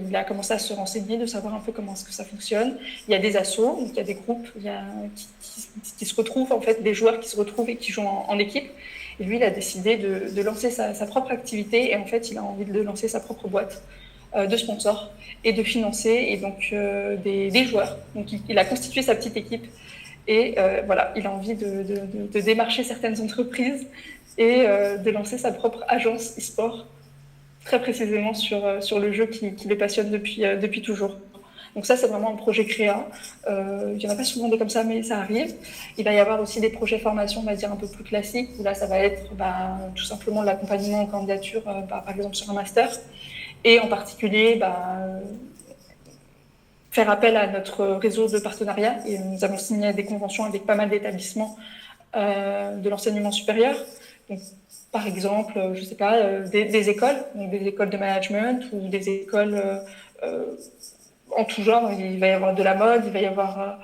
Speaker 3: il a commencé à se renseigner, de savoir un peu comment est-ce que ça fonctionne. Il y a des assos, donc il y a des groupes qui se retrouvent, en fait, des joueurs qui se retrouvent et qui jouent en équipe. Et lui, il a décidé de lancer sa propre activité et en fait, il a envie de lancer sa propre boîte de sponsors et de financer et donc des joueurs. Donc il a constitué sa petite équipe et voilà, il a envie de démarcher certaines entreprises et de lancer sa propre agence e-sport, très précisément sur le jeu qui le passionne depuis toujours. Donc ça, c'est vraiment un projet créa. Il n'y en a pas souvent des comme ça, mais ça arrive. Il va y avoir aussi des projets formation, on va dire, un peu plus classiques, où là, ça va être tout simplement l'accompagnement en candidature, par exemple sur un master. Et en particulier, faire appel à notre réseau de partenariats. Et nous avons signé des conventions avec pas mal d'établissements de l'enseignement supérieur. Donc, par exemple, je ne sais pas, des écoles, donc des écoles de management ou des écoles en tout genre. Il va y avoir de la mode, il va y avoir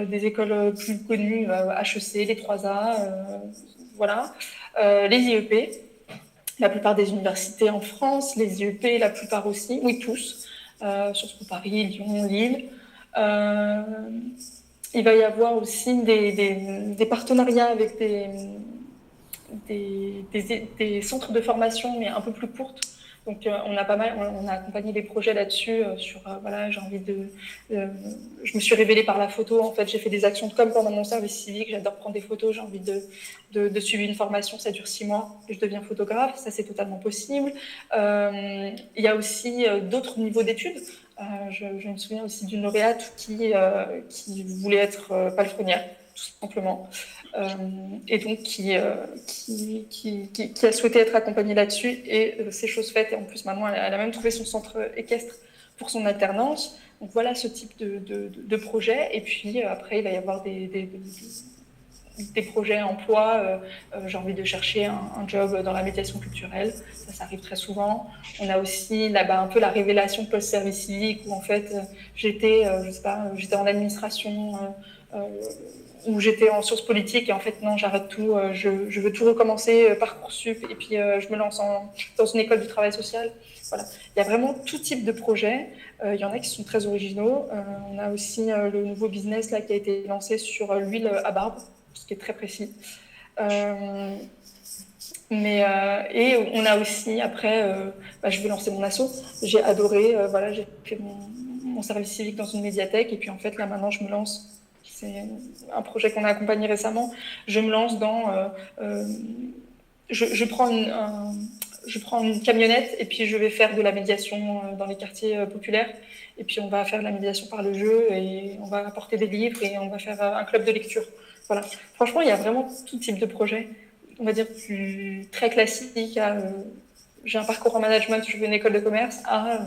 Speaker 3: des écoles plus connues, HEC, les 3A, voilà. Les IEP, la plupart des universités en France, les IEP, la plupart aussi, oui, tous, Sciences Po Paris, Lyon, Lille. Il va y avoir aussi des partenariats avec des centres de formation, mais un peu plus courtes. Donc, on a accompagné des projets là-dessus. Voilà, je me suis révélée par la photo. En fait, j'ai fait des actions de com pendant mon service civique. J'adore prendre des photos. J'ai envie de suivre une formation. Ça dure 6 mois. Et je deviens photographe. Ça, c'est totalement possible. Il y a aussi d'autres niveaux d'études. Je me souviens aussi d'une lauréate qui voulait être palefrenière, tout simplement. Et donc qui a souhaité être accompagnée là-dessus et c'est chose faite. Et en plus, maintenant, elle a même trouvé son centre équestre pour son alternance. Donc voilà ce type de projet. Et puis après, il va y avoir des projets emploi. J'ai envie de chercher un job dans la médiation culturelle. Ça arrive très souvent. On a aussi un peu la révélation post-service civique où en fait, j'étais en administration, où j'étais en sciences politiques et en fait non, j'arrête tout, je veux tout recommencer, Parcoursup, et puis je me lance dans une école du travail social. Voilà. Il y a vraiment tout type de projets. Il y en a qui sont très originaux. On a aussi le nouveau business là, qui a été lancé sur l'huile à barbe, ce qui est très précis. Et on a aussi, après, je vais lancer mon asso. J'ai adoré, j'ai fait mon service civique dans une médiathèque. Et puis en fait, là maintenant, je me lance. C'est un projet qu'on a accompagné récemment. Je me lance dans... je prends une camionnette et puis je vais faire de la médiation dans les quartiers populaires. Et puis on va faire de la médiation par le jeu et on va apporter des livres et on va faire un club de lecture. Voilà. Franchement, il y a vraiment tout type de projet. On va dire du très classique à j'ai un parcours en management, je veux une école de commerce, ah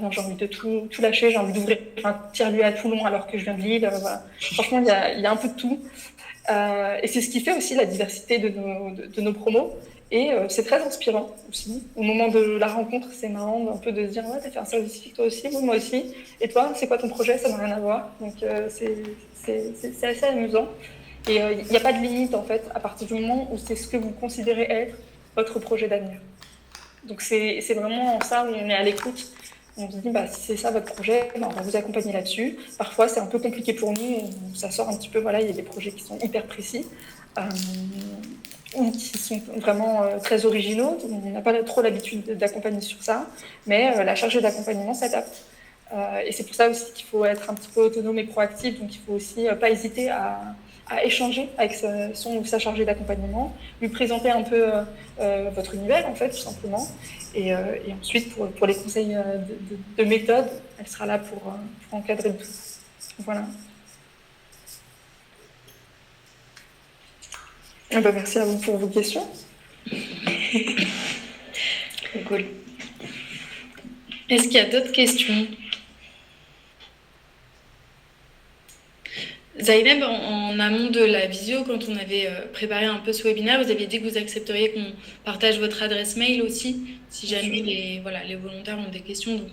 Speaker 3: non, j'ai envie de tout lâcher, j'ai envie d'ouvrir un tiers-lieu à Toulon alors que je viens de Lille. Voilà. Franchement, il y a un peu de tout. Et c'est ce qui fait aussi la diversité de nos promos. Et c'est très inspirant aussi. Au moment de la rencontre, c'est marrant un peu de se dire ouais, t'as fait un service civique toi aussi, moi aussi. Et toi, c'est quoi ton projet? Ça n'a rien à voir. Donc c'est assez amusant. Et il n'y a pas de limite en fait, à partir du moment où c'est ce que vous considérez être votre projet d'avenir. Donc c'est vraiment ça où on est à l'écoute. On se dit, si c'est ça votre projet, on va vous accompagner là-dessus. Parfois, c'est un peu compliqué pour nous. Ça sort un petit peu, voilà, il y a des projets qui sont hyper précis. Ou qui sont vraiment très originaux. On n'a pas trop l'habitude d'accompagner sur ça, mais la chargée d'accompagnement s'adapte. Et c'est pour ça aussi qu'il faut être un petit peu autonome et proactif, donc il ne faut aussi pas hésiter à échanger avec son ou sa chargée d'accompagnement, lui présenter un peu votre univers, en fait, tout simplement. Et ensuite, pour les conseils de méthode, elle sera là pour encadrer le tout. Voilà. Merci à vous pour vos questions.
Speaker 2: Cool.
Speaker 1: Est-ce qu'il y a d'autres questions? Zainab, en amont de la visio, quand on avait préparé un peu ce webinaire, vous aviez dit que vous accepteriez qu'on partage votre adresse mail aussi, si jamais les volontaires ont des questions. Donc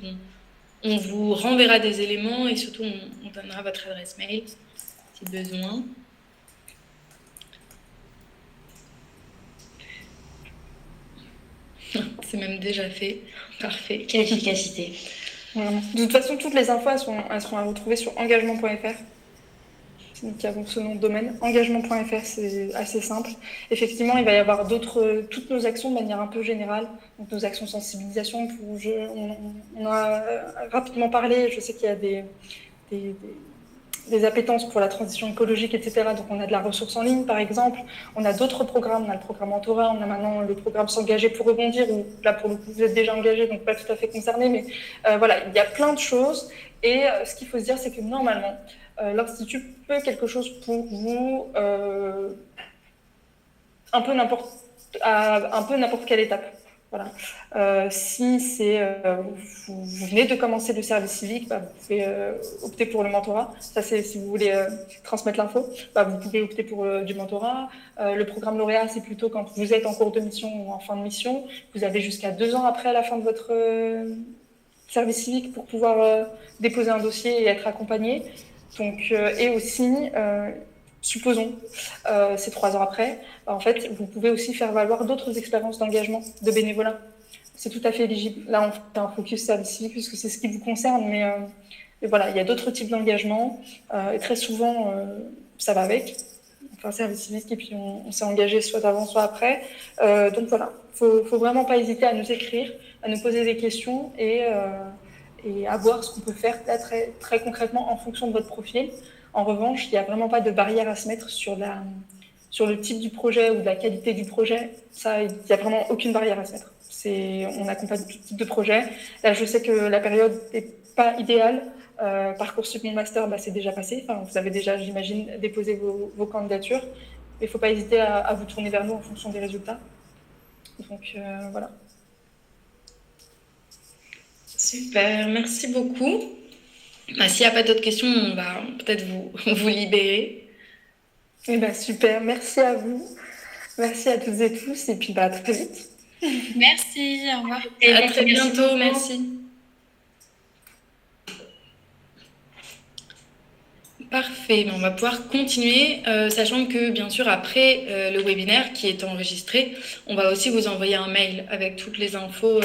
Speaker 1: on vous renverra des éléments et surtout on donnera votre adresse mail si besoin. C'est même déjà fait. Parfait.
Speaker 2: Quelle efficacité.
Speaker 3: Vraiment. De toute façon, toutes les infos, elles seront à retrouver sur engagement.fr. Qui avons ce nom de domaine. Engagement.fr, c'est assez simple. Effectivement, il va y avoir toutes nos actions de manière un peu générale. Donc, nos actions de sensibilisation, on a rapidement parlé. Je sais qu'il y a des appétences pour la transition écologique, etc. Donc, on a de la ressource en ligne, par exemple. On a d'autres programmes. On a le programme Mentorat. On a maintenant le programme S'engager pour rebondir, où là, pour le coup, vous êtes déjà engagé, donc pas tout à fait concerné. Mais voilà, il y a plein de choses. Et ce qu'il faut se dire, c'est que normalement, l'Institut peut quelque chose pour vous un peu n'importe quelle étape. Voilà. Si vous venez de commencer le service civique, vous pouvez opter pour le mentorat. Ça, c'est si vous voulez transmettre l'info. Vous pouvez opter pour du mentorat. Le programme lauréat, c'est plutôt quand vous êtes en cours de mission ou en fin de mission. Vous avez jusqu'à 2 ans après la fin de votre service civique pour pouvoir déposer un dossier et être accompagné. Donc, et aussi, supposons, c'est 3 ans après, en fait, vous pouvez aussi faire valoir d'autres expériences d'engagement, de bénévolat. C'est tout à fait éligible. Là, on fait un focus service civique puisque c'est ce qui vous concerne, mais voilà, il y a d'autres types d'engagement et très souvent, ça va avec. Enfin, service civique et puis on s'est engagé soit avant, soit après. Donc voilà, faut vraiment pas hésiter à nous écrire, à nous poser des questions et à voir ce qu'on peut faire là, très, très concrètement en fonction de votre profil. En revanche, il n'y a vraiment pas de barrière à se mettre sur le type du projet ou de la qualité du projet. Ça, il n'y a vraiment aucune barrière à se mettre. On accompagne tout type de projet. Là, je sais que la période n'est pas idéale. Parcoursup Mon Master, c'est déjà passé. Enfin, vous avez déjà, j'imagine, déposé vos candidatures. Il ne faut pas hésiter à vous tourner vers nous en fonction des résultats. Donc, voilà.
Speaker 1: Super, merci beaucoup. S'il n'y a pas d'autres questions, on va peut-être vous libérer.
Speaker 3: Super, merci à vous. Merci à toutes et tous. Et puis à très vite.
Speaker 4: Merci, au revoir.
Speaker 1: Et à très bientôt, merci. Parfait, on va pouvoir continuer, sachant que bien sûr après le webinaire qui est enregistré, on va aussi vous envoyer un mail avec toutes les infos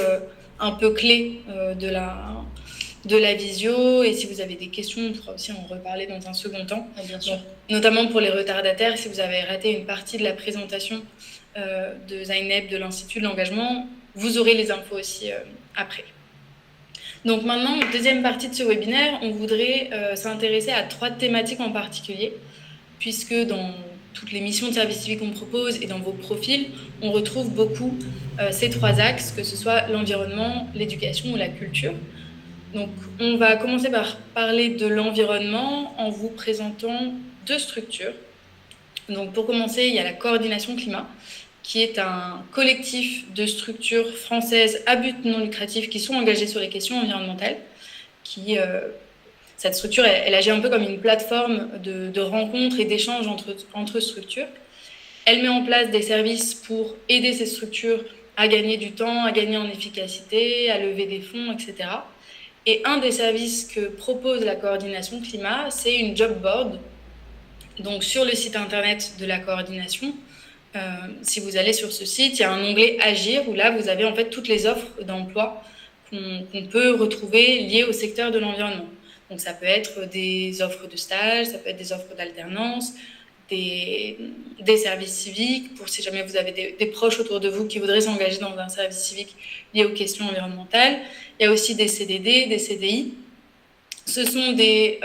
Speaker 1: un peu clés de la visio, et si vous avez des questions, on pourra aussi en reparler dans un second temps.
Speaker 2: Bien sûr.
Speaker 1: Donc, notamment pour les retardataires, si vous avez raté une partie de la présentation de Zainab de l'Institut de l'engagement, vous aurez les infos aussi après. Donc maintenant, deuxième partie de ce webinaire, on voudrait s'intéresser à 3 thématiques en particulier, puisque dans toutes les missions de service civique qu'on propose et dans vos profils, on retrouve beaucoup ces 3 axes, que ce soit l'environnement, l'éducation ou la culture. Donc on va commencer par parler de l'environnement en vous présentant 2 structures. Donc pour commencer, il y a la coordination climat, qui est un collectif de structures françaises à but non lucratif qui sont engagées sur les questions environnementales. Cette structure, elle agit un peu comme une plateforme de rencontres et d'échanges entre structures. Elle met en place des services pour aider ces structures à gagner du temps, à gagner en efficacité, à lever des fonds, etc. Et un des services que propose la coordination climat, c'est une job board. Donc sur le site internet de la coordination, si vous allez sur ce site, il y a un onglet Agir où là vous avez en fait toutes les offres d'emploi qu'on peut retrouver liées au secteur de l'environnement. Donc ça peut être des offres de stage, ça peut être des offres d'alternance, des services civiques, pour si jamais vous avez des proches autour de vous qui voudraient s'engager dans un service civique lié aux questions environnementales. Il y a aussi des CDD, des CDI. Ce sont des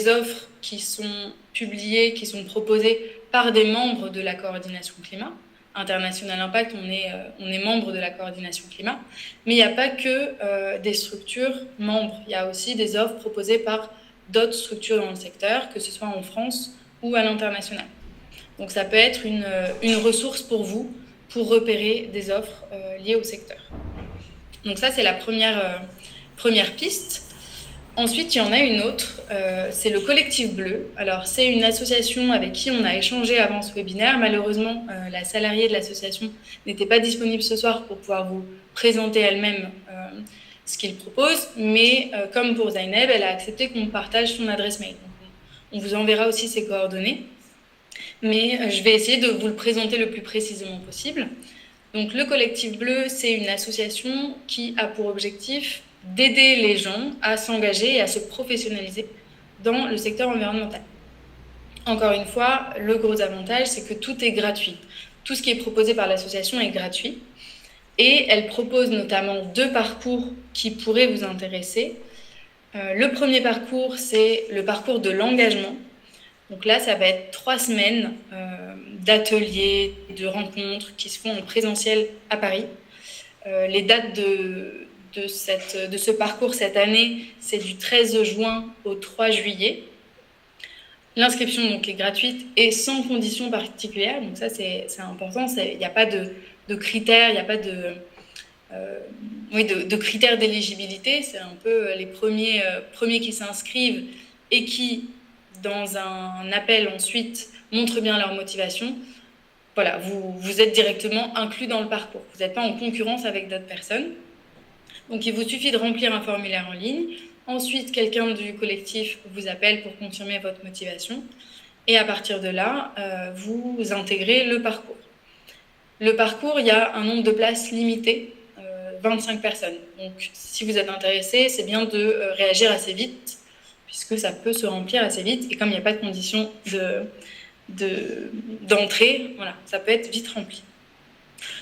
Speaker 1: offres qui sont publiées, qui sont proposées par des membres de la coordination climat. International Impact, on est membre de la coordination climat. Mais il n'y a pas que des structures membres. Il y a aussi des offres proposées par d'autres structures dans le secteur, que ce soit en France ou à l'international. Donc ça peut être une ressource pour vous pour repérer des offres liées au secteur. Donc ça, c'est la première piste. Ensuite, il y en a une autre, c'est le Collectif Bleu. Alors, c'est une association avec qui on a échangé avant ce webinaire. Malheureusement, la salariée de l'association n'était pas disponible ce soir pour pouvoir vous présenter elle-même ce qu'il propose. Mais comme pour Zaineb, elle a accepté qu'on partage son adresse mail. Donc, on vous enverra aussi ses coordonnées. Mais je vais essayer de vous le présenter le plus précisément possible. Donc, le Collectif Bleu, c'est une association qui a pour objectif d'aider les gens à s'engager et à se professionnaliser dans le secteur environnemental. Encore une fois, le gros avantage, c'est que tout est gratuit. Tout ce qui est proposé par l'association est gratuit. Et elle propose notamment 2 parcours qui pourraient vous intéresser. Le premier parcours, c'est le parcours de l'engagement. Donc là, ça va être 3 semaines d'ateliers, de rencontres qui se font en présentiel à Paris. Les dates de ce parcours cette année, c'est du 13 juin au 3 juillet. L'inscription donc est gratuite et sans conditions particulières, donc ça c'est important, il n'y a pas de critères, il n'y a pas de critères d'éligibilité, c'est un peu les premiers qui s'inscrivent et qui, dans un appel ensuite, montrent bien leur motivation. Voilà, vous êtes directement inclus dans le parcours, vous n'êtes pas en concurrence avec d'autres personnes. Donc, il vous suffit de remplir un formulaire en ligne. Ensuite, quelqu'un du collectif vous appelle pour confirmer votre motivation. Et à partir de là, vous intégrez le parcours. Le parcours, il y a un nombre de places limité, 25 personnes. Donc, si vous êtes intéressé, c'est bien de réagir assez vite, puisque ça peut se remplir assez vite. Et comme il n'y a pas de condition d'entrée, voilà, ça peut être vite rempli.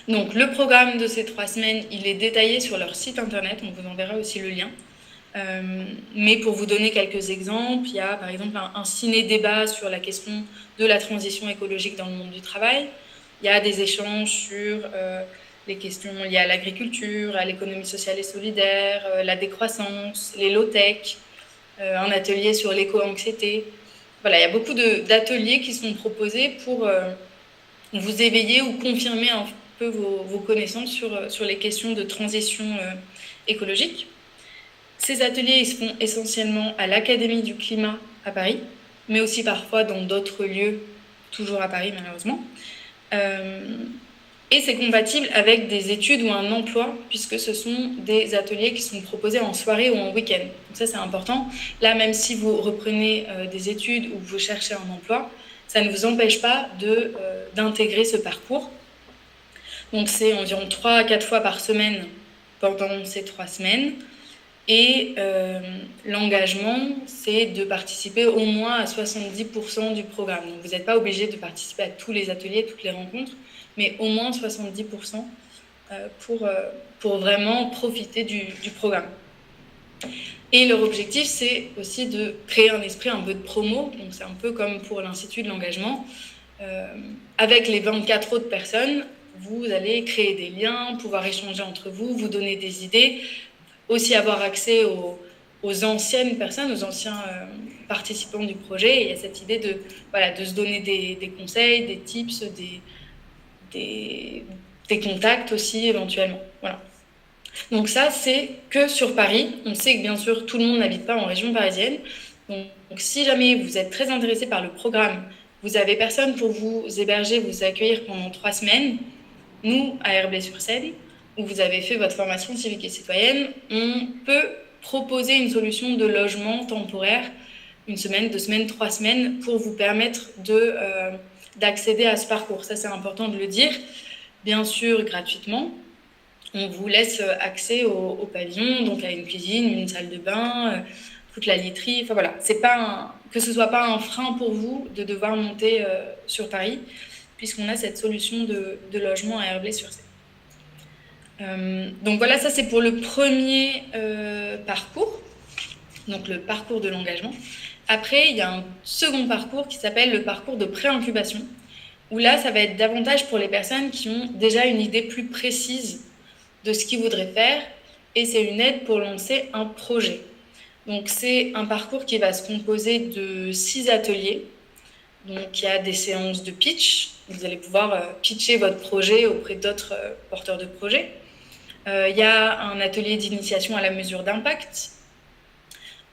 Speaker 1: Donc, le programme de ces 3 semaines, il est détaillé sur leur site internet. On vous enverra aussi le lien. Mais pour vous donner quelques exemples, il y a par exemple un ciné-débat sur la question de la transition écologique dans le monde du travail. Il y a des échanges sur les questions liées à l'agriculture, à l'économie sociale et solidaire, la décroissance, les low-tech, un atelier sur l'éco-anxiété. Voilà, il y a beaucoup d'ateliers qui sont proposés pour vous éveiller ou confirmer un peu vos connaissances sur les questions de transition écologique. Ces ateliers ils se font essentiellement à l'Académie du climat à Paris, mais aussi parfois dans d'autres lieux, toujours à Paris malheureusement. Et c'est compatible avec des études ou un emploi, puisque ce sont des ateliers qui sont proposés en soirée ou en week-end. Donc ça, c'est important. Là, même si vous reprenez des études ou vous cherchez un emploi, ça ne vous empêche pas d'intégrer ce parcours. Donc c'est environ 3 à 4 fois par semaine pendant ces 3 semaines. Et l'engagement, c'est de participer au moins à 70% du programme. Donc vous n'êtes pas obligé de participer à tous les ateliers, toutes les rencontres, mais au moins 70% pour vraiment profiter du programme. Et leur objectif, c'est aussi de créer un esprit un peu de promo. Donc, c'est un peu comme pour l'Institut de l'engagement. Avec les 24 autres personnes, vous allez créer des liens, pouvoir échanger entre vous, vous donner des idées, aussi avoir accès aux anciennes personnes, aux anciens participants du projet. Et il y a cette idée de se donner des conseils, des tips, des contacts aussi éventuellement. Voilà. Donc ça, c'est que sur Paris. On sait que bien sûr, tout le monde n'habite pas en région parisienne. Donc si jamais vous êtes très intéressé par le programme, vous avez personne pour vous héberger, vous accueillir pendant 3 semaines, nous, à Herblay-sur-Seine, où vous avez fait votre formation civique et citoyenne, on peut proposer une solution de logement temporaire, 1 semaine, 2 semaines, 3 semaines, pour vous permettre d'accéder à ce parcours. Ça, c'est important de le dire. Bien sûr, gratuitement. On vous laisse accès au pavillon, donc à une cuisine, une salle de bain, toute la literie. Enfin voilà, que ce soit pas un frein pour vous de devoir monter sur Paris, puisqu'on a cette solution de logement à Herblay-sur-Seine. Donc voilà, ça c'est pour le premier parcours, donc le parcours de l'engagement. Après, il y a un second parcours qui s'appelle le parcours de pré-incubation, où là, ça va être davantage pour les personnes qui ont déjà une idée plus précise de ce qu'ils voudraient faire, et c'est une aide pour lancer un projet. Donc c'est un parcours qui va se composer de 6 ateliers. Donc il y a des séances de pitch, vous allez pouvoir pitcher votre projet auprès d'autres porteurs de projets. Il y a un atelier d'initiation à la mesure d'impact,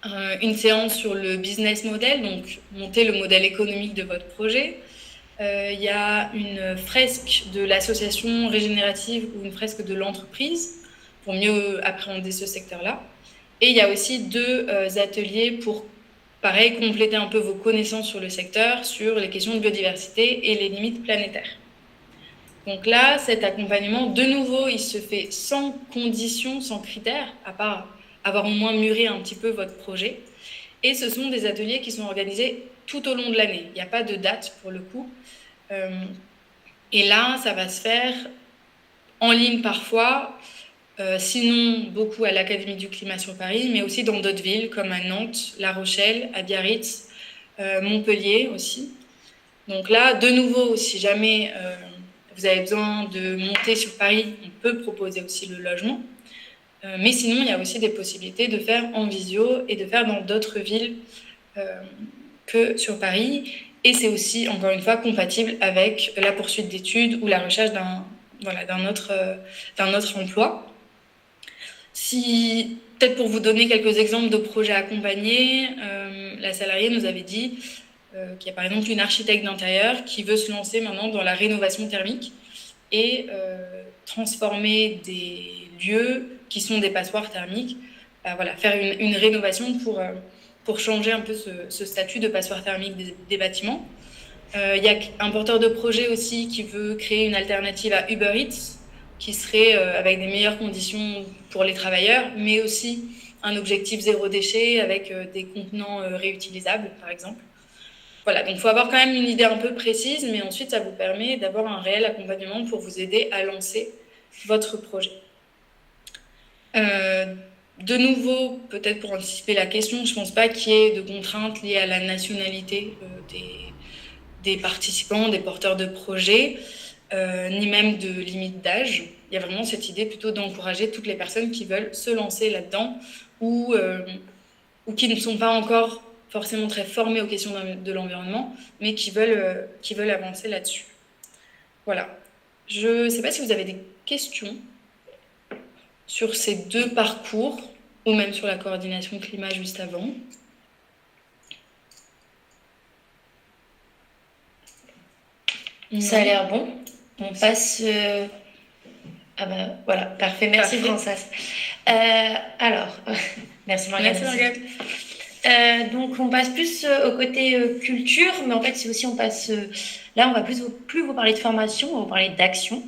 Speaker 1: une séance sur le business model, donc monter le modèle économique de votre projet. Il y a une fresque de l'association régénérative ou une fresque de l'entreprise pour mieux appréhender ce secteur-là. Et il y a aussi 2 ateliers pour, pareil, compléter un peu vos connaissances sur le secteur, sur les questions de biodiversité et les limites planétaires. Donc là, cet accompagnement, de nouveau, il se fait sans conditions, sans critères, à part avoir au moins mûri un petit peu votre projet. Et ce sont des ateliers qui sont organisés tout au long de l'année. Il n'y a pas de date pour le coup. Et là, ça va se faire en ligne parfois, sinon beaucoup à l'Académie du climat sur Paris, mais aussi dans d'autres villes comme à Nantes, La Rochelle, à Biarritz, Montpellier aussi. Donc là, de nouveau, si jamais vous avez besoin de monter sur Paris, on peut proposer aussi le logement. Mais sinon, il y a aussi des possibilités de faire en visio et de faire dans d'autres villes que sur Paris. Et c'est aussi, encore une fois, compatible avec la poursuite d'études ou la recherche d'un autre emploi. Peut-être pour vous donner quelques exemples de projets accompagnés, la salariée nous avait dit qu'il y a par exemple une architecte d'intérieur qui veut se lancer maintenant dans la rénovation thermique et transformer des lieux qui sont des passoires thermiques, faire une rénovation pour changer un peu ce statut de passoire thermique des bâtiments. Il y a un porteur de projet aussi qui veut créer une alternative à Uber Eats, qui serait avec des meilleures conditions pour les travailleurs, mais aussi un objectif 0 déchet avec des contenants réutilisables, par exemple. Voilà, donc il faut avoir quand même une idée un peu précise, mais ensuite ça vous permet d'avoir un réel accompagnement pour vous aider à lancer votre projet. De nouveau, peut-être pour anticiper la question, je ne pense pas qu'il y ait de contraintes liées à la nationalité des participants, des porteurs de projets, ni même de limite d'âge. Il y a vraiment cette idée plutôt d'encourager toutes les personnes qui veulent se lancer là-dedans ou qui ne sont pas encore forcément très formées aux questions de l'environnement, mais qui veulent avancer là-dessus. Voilà. Je ne sais pas si vous avez des questions sur ces 2 parcours, ou même sur la coordination climat juste avant.
Speaker 2: Ça a l'air bon. On passe... Ah ben voilà, parfait. Merci Françoise. Alors, merci Morgane.
Speaker 1: Merci Morgane.
Speaker 2: Donc on passe plus au côté culture, mais en fait c'est aussi on passe... là on va plus vous parler de formation, on va vous parler d'action.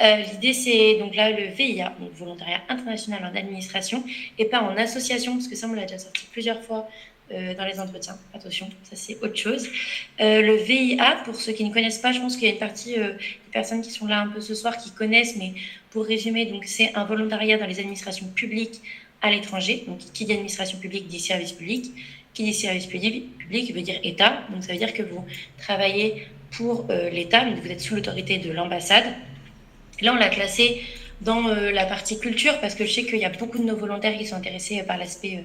Speaker 2: L'idée c'est donc là le VIA, donc volontariat international en administration, et pas en association, parce que ça on l'a déjà sorti plusieurs fois dans les entretiens. Attention, ça c'est autre chose. Le VIA, pour ceux qui ne connaissent pas, je pense qu'il y a une partie des personnes qui sont là un peu ce soir qui connaissent, mais pour résumer, donc c'est un volontariat dans les administrations publiques à l'étranger. Donc, qui dit administration publique dit service public. Qui dit service public veut dire État. Donc, ça veut dire que vous travaillez pour l'État, mais vous êtes sous l'autorité de l'ambassade. Là, on l'a classé dans la partie culture, parce que je sais qu'il y a beaucoup de nos volontaires qui sont intéressés par l'aspect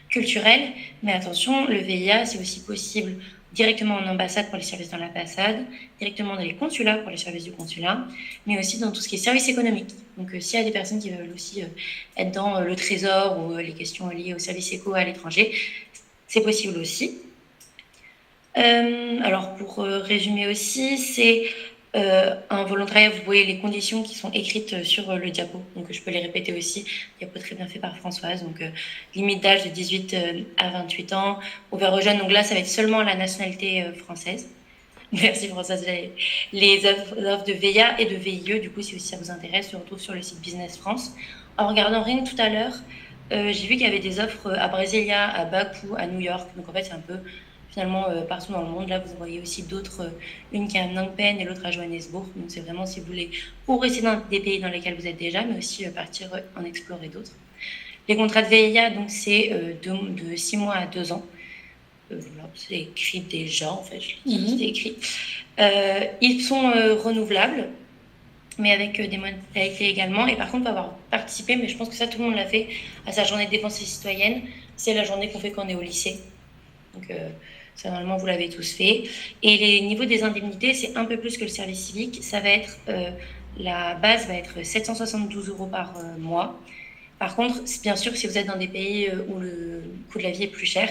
Speaker 2: culturel. Mais attention, le VIA, c'est aussi possible directement en ambassade pour les services dans l'ambassade, directement dans les consulats pour les services du consulat, mais aussi dans tout ce qui est service économique. Donc, s'il y a des personnes qui veulent aussi être dans le trésor ou les questions liées au service éco à l'étranger, c'est possible aussi. Alors, pour résumer aussi, c'est un volontariat, vous voyez les conditions qui sont écrites sur le diapo, donc je peux les répéter aussi, diapo très bien fait par Françoise, donc limite d'âge de 18 à 28 ans, ouvert aux jeunes, donc là ça va être seulement la nationalité française. Merci Françoise. Les offres de VIA et de VIE, du coup si ça vous intéresse, se retrouvent sur le site Business France. En regardant rien que tout à l'heure, j'ai vu qu'il y avait des offres à Brasilia, à Bakou, à New York, donc en fait c'est un peu finalement partout dans le monde. Là, vous voyez aussi d'autres, une qui est à Phnom Penh et l'autre à Johannesburg. Donc, c'est vraiment si vous voulez ou rester dans des pays dans lesquels vous êtes déjà, mais aussi partir en explorer d'autres. Les contrats de VIA, donc, c'est de 6 mois à 2 ans. Voilà, c'est écrit déjà, en fait, c'est écrit. Ils sont renouvelables, mais avec des modalités également. Et par contre, on va avoir participé, mais je pense que ça, tout le monde l'a fait, à sa journée de défense citoyenne. C'est la journée qu'on fait quand on est au lycée. Donc, ça, normalement, vous l'avez tous fait. Et les niveaux des indemnités, c'est un peu plus que le service civique. Ça va être, la base va être 772 € par mois. Par contre, bien sûr, si vous êtes dans des pays où le coût de la vie est plus cher,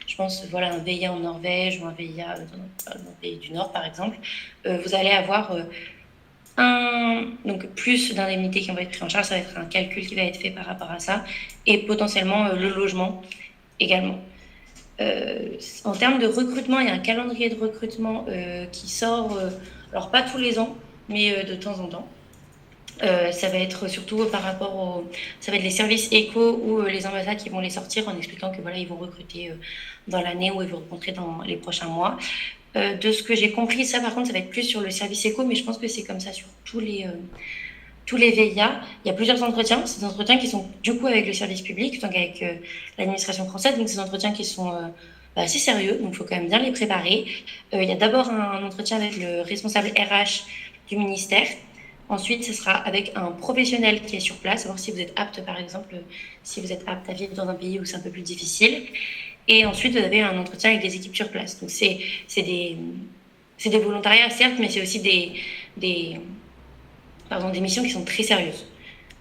Speaker 2: je pense, voilà, un VIA en Norvège ou un VIA dans un pays du Nord, par exemple, vous allez avoir donc plus d'indemnités qui vont être prises en charge. Ça va être un calcul qui va être fait par rapport à ça. Et potentiellement, le logement également. En termes de recrutement, il y a un calendrier de recrutement qui sort, alors pas tous les ans, mais de temps en temps. Ça va être surtout par rapport ça va être les services éco ou les ambassades qui vont les sortir en expliquant que voilà, ils vont recruter dans l'année ou ils vont rencontrer dans les prochains mois. De ce que j'ai compris, ça par contre, ça va être plus sur le service éco, mais je pense que c'est comme ça sur tous les VIA. Il y a plusieurs entretiens. Ces entretiens qui sont du coup avec le service public, donc avec l'administration française. Donc ces entretiens qui sont assez sérieux, donc il faut quand même bien les préparer. Il y a d'abord un entretien avec le responsable RH du ministère. Ensuite, ce sera avec un professionnel qui est sur place, savoir si vous êtes apte, par exemple, si vous êtes apte à vivre dans un pays où c'est un peu plus difficile. Et ensuite, vous avez un entretien avec des équipes sur place. Donc c'est des volontariats, certes, mais c'est aussi des missions qui sont très sérieuses.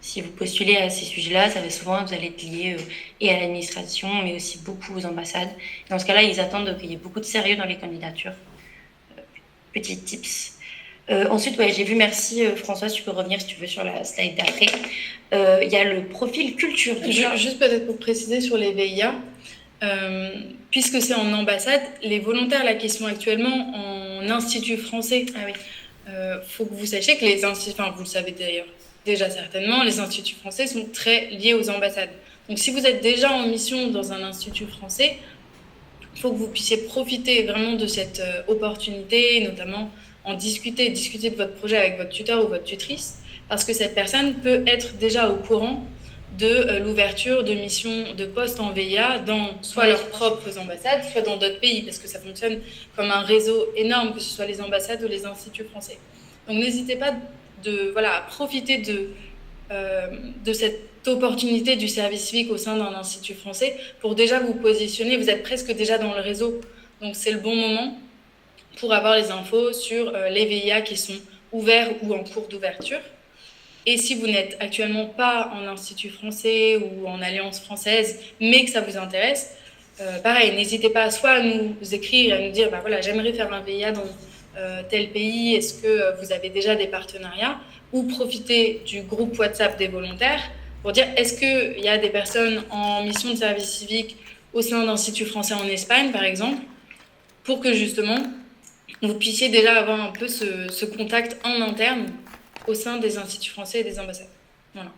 Speaker 2: Si vous postulez à ces sujets-là, ça va souvent, vous allez être lié et à l'administration, mais aussi beaucoup aux ambassades. Dans ce cas-là, ils attendent qu'il y ait beaucoup de sérieux dans les candidatures. Petits tips. Ensuite, ouais, j'ai vu, merci Françoise, tu peux revenir si tu veux sur la slide d'après. Il y a le profil culture.
Speaker 1: Juste peut-être pour préciser sur les VIA, puisque c'est en ambassade, les volontaires là, qui sont actuellement en institut français, faut que vous sachiez que les instituts, enfin vous le savez d'ailleurs déjà certainement, les instituts français sont très liés aux ambassades. Donc si vous êtes déjà en mission dans un institut français, il faut que vous puissiez profiter vraiment de cette opportunité, notamment en discuter de votre projet avec votre tuteur ou votre tutrice, parce que cette personne peut être déjà au courant de l'ouverture de missions de postes en VIA dans soit leurs propres ambassades, soit dans d'autres pays, parce que ça fonctionne comme un réseau énorme, que ce soit les ambassades ou les instituts français. Donc n'hésitez pas à profiter de cette opportunité du service civique au sein d'un institut français pour déjà vous positionner. Vous êtes presque déjà dans le réseau, donc c'est le bon moment pour avoir les infos sur les VIA qui sont ouverts ou en cours d'ouverture. Et si vous n'êtes actuellement pas en institut français ou en alliance française, mais que ça vous intéresse, pareil, n'hésitez pas soit à nous écrire, à nous dire j'aimerais faire un VIA dans tel pays, est-ce que vous avez déjà des partenariats, ou profiter du groupe WhatsApp des volontaires pour dire est-ce qu'il y a des personnes en mission de service civique au sein d'instituts français en Espagne, par exemple, pour que justement vous puissiez déjà avoir un peu ce contact en interne au sein des instituts français et des ambassades. Voilà.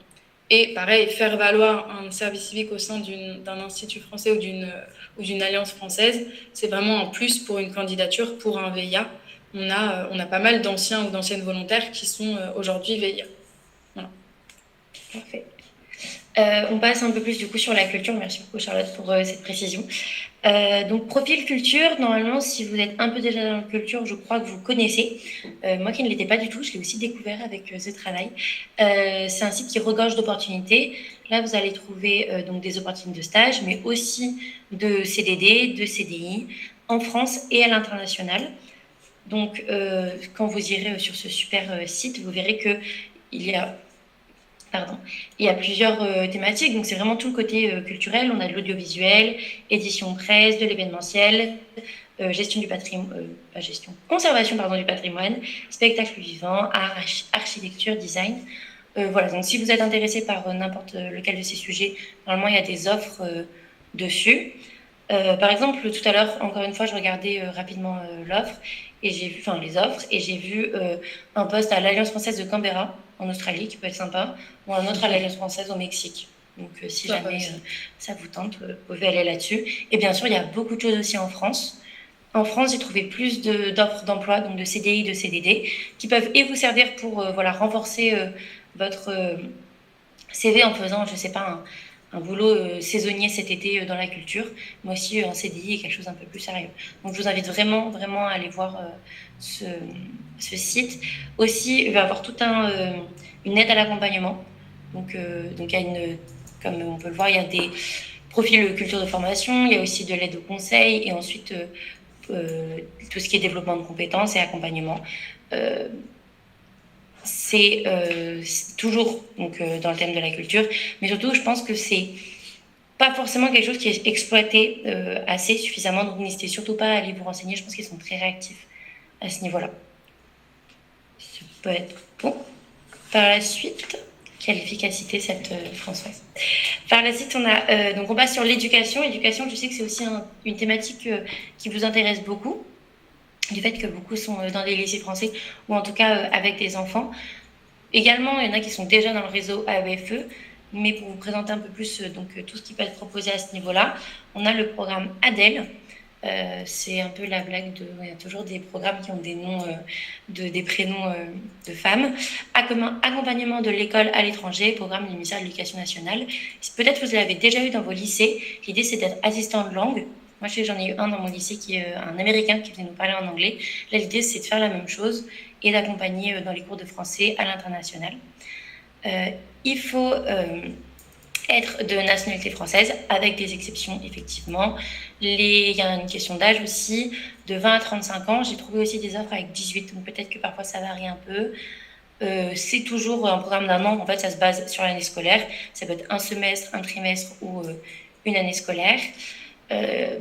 Speaker 1: Et pareil, faire valoir un service civique au sein d'un institut français ou d'une alliance française, c'est vraiment un plus pour une candidature pour un VIA. On a pas mal d'anciens ou d'anciennes volontaires qui sont aujourd'hui VIA. Voilà.
Speaker 2: Parfait. On passe un peu plus du coup sur la culture. Merci beaucoup Charlotte pour cette précision. Donc profil culture, normalement si vous êtes un peu déjà dans la culture, je crois que vous connaissez. Moi qui ne l'étais pas du tout, je l'ai aussi découvert avec ce travail. C'est un site qui regorge d'opportunités. Là vous allez trouver donc des opportunités de stage, mais aussi de CDD, de CDI en France et à l'international. Donc quand vous irez sur ce super site, vous verrez que il y a plusieurs thématiques, donc c'est vraiment tout le côté culturel. On a de l'audiovisuel, édition presse, de l'événementiel, conservation du patrimoine, spectacle vivant, art, architecture, design. Voilà, donc si vous êtes intéressé par n'importe lequel de ces sujets, normalement il y a des offres dessus. Par exemple, tout à l'heure, encore une fois, je regardais rapidement l'offre et les offres, et j'ai vu un poste à l'Alliance française de Canberra en Australie qui peut être sympa, ou un autre à l'Alliance française au Mexique. Donc si jamais ça vous tente, vous pouvez aller là-dessus. Et bien sûr, il y a beaucoup de choses aussi en France. En France, j'ai trouvé plus d'offres d'emploi, donc de CDI, de CDD, qui peuvent et vous servir pour renforcer votre CV en faisant, je sais pas, un boulot saisonnier cet été dans la culture, mais aussi un CDI et quelque chose un peu plus sérieux. Donc je vous invite vraiment, vraiment à aller voir ce site. Aussi, il va y avoir toute une aide à l'accompagnement. Donc il y a comme on peut le voir, il y a des profils culture de formation, il y a aussi de l'aide au conseil, et ensuite tout ce qui est développement de compétences et accompagnement. C'est toujours dans le thème de la culture, mais surtout je pense que c'est pas forcément quelque chose qui est exploité assez suffisamment, donc n'hésitez surtout pas à aller vous renseigner. Je pense qu'ils sont très réactifs à ce niveau-là. Ça peut être bon. Par la suite, quelle efficacité cette Françoise. Par la suite, on passe sur l'éducation. L'éducation, je sais que c'est aussi une thématique qui vous intéresse beaucoup, du fait que beaucoup sont dans des lycées français, ou en tout cas avec des enfants. Également, il y en a qui sont déjà dans le réseau AEFE, mais pour vous présenter un peu plus tout ce qui peut être proposé à ce niveau-là, on a le programme ADEL. C'est un peu la blague il y a toujours des programmes qui ont des noms, des prénoms de femmes. Accompagnement de l'école à l'étranger, programme du ministère de l'Éducation nationale. Peut-être vous l'avez déjà eu dans vos lycées. L'idée, c'est d'être assistant de langue. Moi, je sais que j'en ai eu un dans mon lycée qui est un Américain qui venait nous parler en anglais. Là, l'idée, c'est de faire la même chose et d'accompagner dans les cours de français à l'international. Il faut être de nationalité française, avec des exceptions, effectivement. Il y a une question d'âge aussi, de 20 à 35 ans. J'ai trouvé aussi des offres avec 18, donc peut-être que parfois ça varie un peu. C'est toujours un programme d'un an. En fait, ça se base sur l'année scolaire. Ça peut être un semestre, un trimestre ou une année scolaire.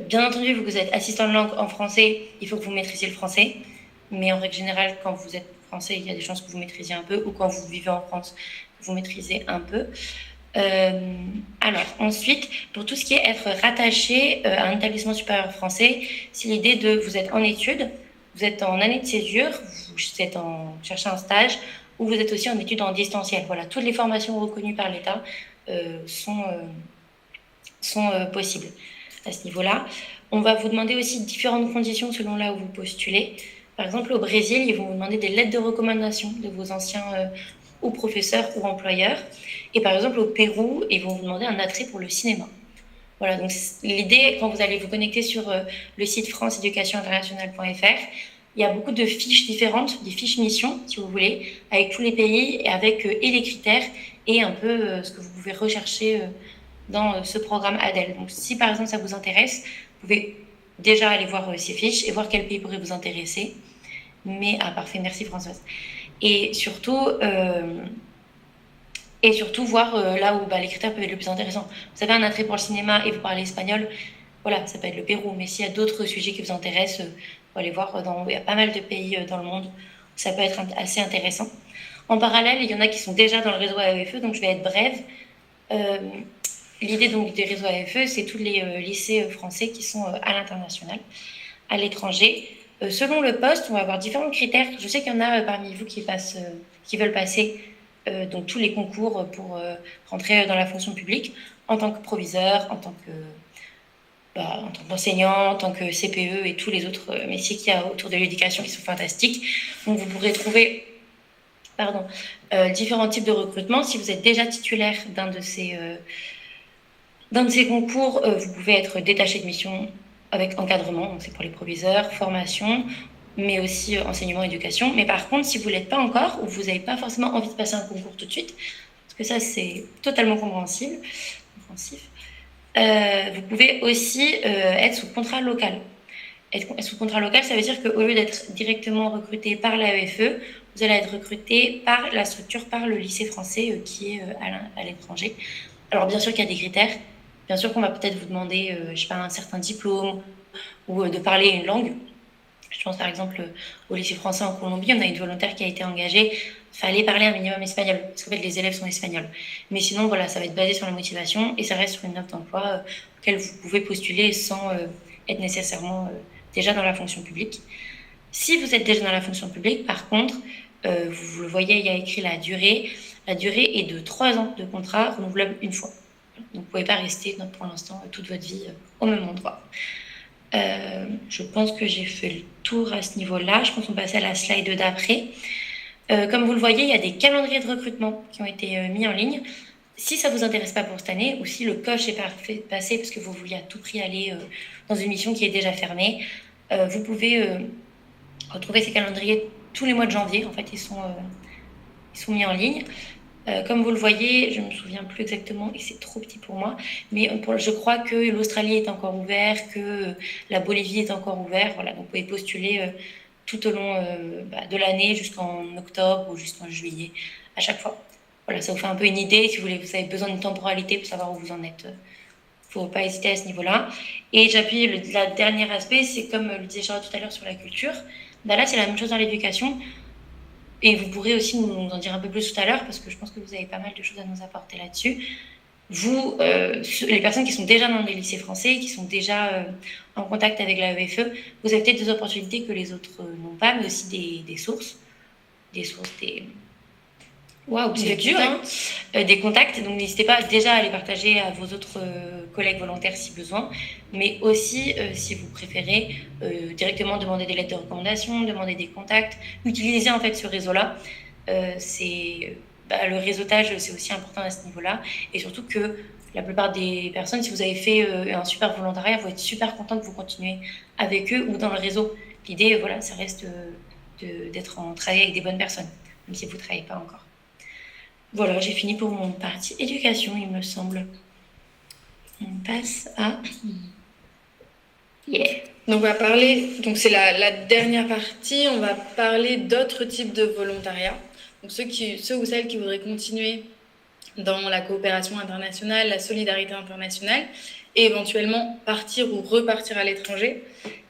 Speaker 2: Bien entendu, vous êtes assistant de langue en français, il faut que vous maîtrisiez le français. Mais en règle générale, quand vous êtes français, il y a des chances que vous maîtrisiez un peu, ou quand vous vivez en France, vous maîtrisez un peu. Alors, ensuite, pour tout ce qui est être rattaché à un établissement supérieur français, c'est l'idée de vous êtes en études, vous êtes en année de césure, vous êtes cherchez un stage, ou vous êtes aussi en études en distanciel. Voilà, toutes les formations reconnues par l'État sont possibles à ce niveau-là. On va vous demander aussi différentes conditions selon là où vous postulez. Par exemple, au Brésil, ils vont vous demander des lettres de recommandation de vos anciens ou professeurs ou employeurs. Et par exemple, au Pérou, ils vont vous demander un attrait pour le cinéma. Voilà, donc l'idée, quand vous allez vous connecter sur le site franceeducationinternationale.fr, il y a beaucoup de fiches différentes, des fiches missions, si vous voulez, avec tous les pays, et avec et les critères, et un peu ce que vous pouvez rechercher dans ce programme ADEL. Donc si par exemple ça vous intéresse, vous pouvez déjà aller voir ces fiches et voir quel pays pourrait vous intéresser. Mais parfait, merci Françoise. Et surtout voir là où les critères peuvent être le plus intéressants. Vous avez un attrait pour le cinéma et vous parlez espagnol, voilà, ça peut être le Pérou. Mais s'il y a d'autres sujets qui vous intéressent, vous allez voir, il y a pas mal de pays dans le monde où ça peut être assez intéressant. En parallèle, il y en a qui sont déjà dans le réseau AEFE, donc je vais être brève. L'idée donc des réseaux AEFE, c'est tous les lycées français qui sont à l'international, à l'étranger. Selon le poste, on va avoir différents critères. Je sais qu'il y en a parmi vous qui veulent passer donc tous les concours pour rentrer dans la fonction publique en tant que proviseur, en tant qu'enseignant, en tant que CPE et tous les autres métiers qu'il y a autour de l'éducation qui sont fantastiques. Donc vous pourrez trouver différents types de recrutement. Si vous êtes déjà titulaire d'un de ces concours, vous pouvez être détaché de mission avec encadrement, donc c'est pour les proviseurs, formation, mais aussi enseignement, éducation. Mais par contre, si vous ne l'êtes pas encore, ou vous n'avez pas forcément envie de passer un concours tout de suite, parce que ça, c'est totalement compréhensif, vous pouvez aussi être sous contrat local. Être sous contrat local, ça veut dire qu'au lieu d'être directement recruté par l'AEFE, vous allez être recruté par la structure, par le lycée français qui est à l'étranger. Alors bien sûr qu'il y a des critères. Bien sûr qu'on va peut-être vous demander, un certain diplôme ou de parler une langue. Je pense par exemple au lycée français en Colombie, on a une volontaire qui a été engagée. Il fallait parler un minimum espagnol, parce qu'en fait les élèves sont espagnols. Mais sinon, voilà, ça va être basé sur la motivation et ça reste sur une offre d'emploi auquel vous pouvez postuler sans être nécessairement déjà dans la fonction publique. Si vous êtes déjà dans la fonction publique, par contre, vous le voyez, il y a écrit la durée. La durée est de 3 ans de contrat renouvelable une fois. Donc, vous ne pouvez pas rester pour l'instant toute votre vie au même endroit. Je pense que j'ai fait le tour à ce niveau-là. Je pense qu'on passe à la slide d'après. Comme vous le voyez, il y a des calendriers de recrutement qui ont été mis en ligne. Si ça ne vous intéresse pas pour cette année, ou si le coche est passé parce que vous vouliez à tout prix aller dans une mission qui est déjà fermée, vous pouvez retrouver ces calendriers tous les mois de janvier. En fait, ils sont mis en ligne. Comme vous le voyez, je ne me souviens plus exactement et c'est trop petit pour moi, mais je crois que l'Australie est encore ouverte, que la Bolivie est encore ouverte. Voilà, donc vous pouvez postuler tout au long de l'année jusqu'en octobre ou jusqu'en juillet à chaque fois. Voilà, ça vous fait un peu une idée. Si vous avez besoin d'une temporalité pour savoir où vous en êtes, il ne faut pas hésiter à ce niveau-là. Et j'appuie le dernier aspect, c'est comme le disait Charlotte tout à l'heure sur la culture. Là, c'est la même chose dans l'éducation. Et vous pourrez aussi nous en dire un peu plus tout à l'heure, parce que je pense que vous avez pas mal de choses à nous apporter là-dessus. Vous, les personnes qui sont déjà dans des lycées français, qui sont déjà en contact avec la l'AEFE, vous avez peut-être des opportunités que les autres n'ont pas, mais aussi des sources. Waouh, c'est dur, hein. Des contacts, donc n'hésitez pas déjà à les partager à vos autres collègues volontaires si besoin, mais aussi, si vous préférez, directement demander des lettres de recommandation, demander des contacts, utiliser en fait ce réseau-là. Le réseautage, c'est aussi important à ce niveau-là, et surtout que la plupart des personnes, si vous avez fait un super volontariat, vous êtes super content que vous continuez avec eux ou dans le réseau. L'idée, voilà, ça reste d'être en travail avec des bonnes personnes, même si vous ne travaillez pas encore. Voilà, j'ai fini pour mon partie éducation, il me semble. On passe à...
Speaker 1: Donc, on va parler... Donc, c'est la dernière partie. On va parler d'autres types de volontariat. Donc, ceux ou celles qui voudraient continuer dans la coopération internationale, la solidarité internationale, et éventuellement partir ou repartir à l'étranger,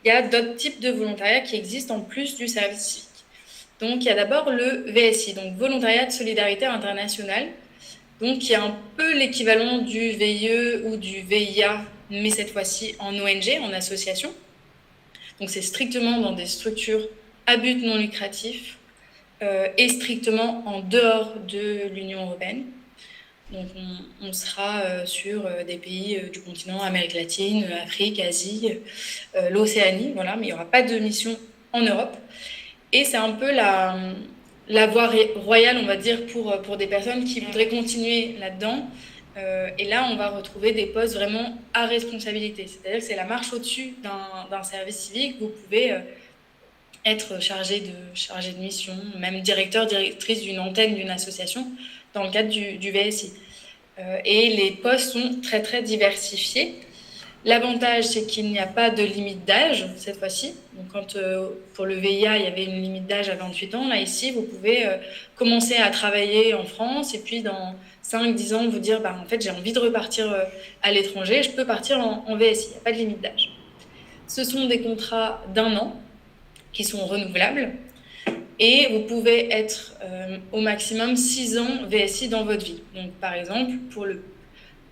Speaker 1: il y a d'autres types de volontariat qui existent en plus du service civique. Donc, il y a d'abord le VSI, donc Volontariat de Solidarité Internationale, donc qui est un peu l'équivalent du VIE ou du VIA, mais cette fois-ci en ONG, en association. Donc, c'est strictement dans des structures à but non lucratif et strictement en dehors de l'Union européenne. Donc, on sera sur des pays du continent, Amérique latine, Afrique, Asie, l'Océanie, voilà, mais il n'y aura pas de mission en Europe. Et c'est un peu la voie royale, on va dire, pour des personnes qui voudraient continuer là-dedans. Et là, on va retrouver des postes vraiment à responsabilité. C'est-à-dire que c'est la marche au-dessus d'un service civique. Vous pouvez être chargé de mission, même directeur, directrice d'une antenne, d'une association, dans le cadre du VSI. Et les postes sont très, très diversifiés. L'avantage, c'est qu'il n'y a pas de limite d'âge cette fois-ci. Donc, quand pour le VIA, il y avait une limite d'âge à 28 ans, là, ici, vous pouvez commencer à travailler en France et puis dans 5-10 ans, vous dire, en fait, j'ai envie de repartir à l'étranger, je peux partir en VSI, il n'y a pas de limite d'âge. Ce sont des contrats d'1 an qui sont renouvelables et vous pouvez être au maximum 6 ans VSI dans votre vie. Donc, par exemple,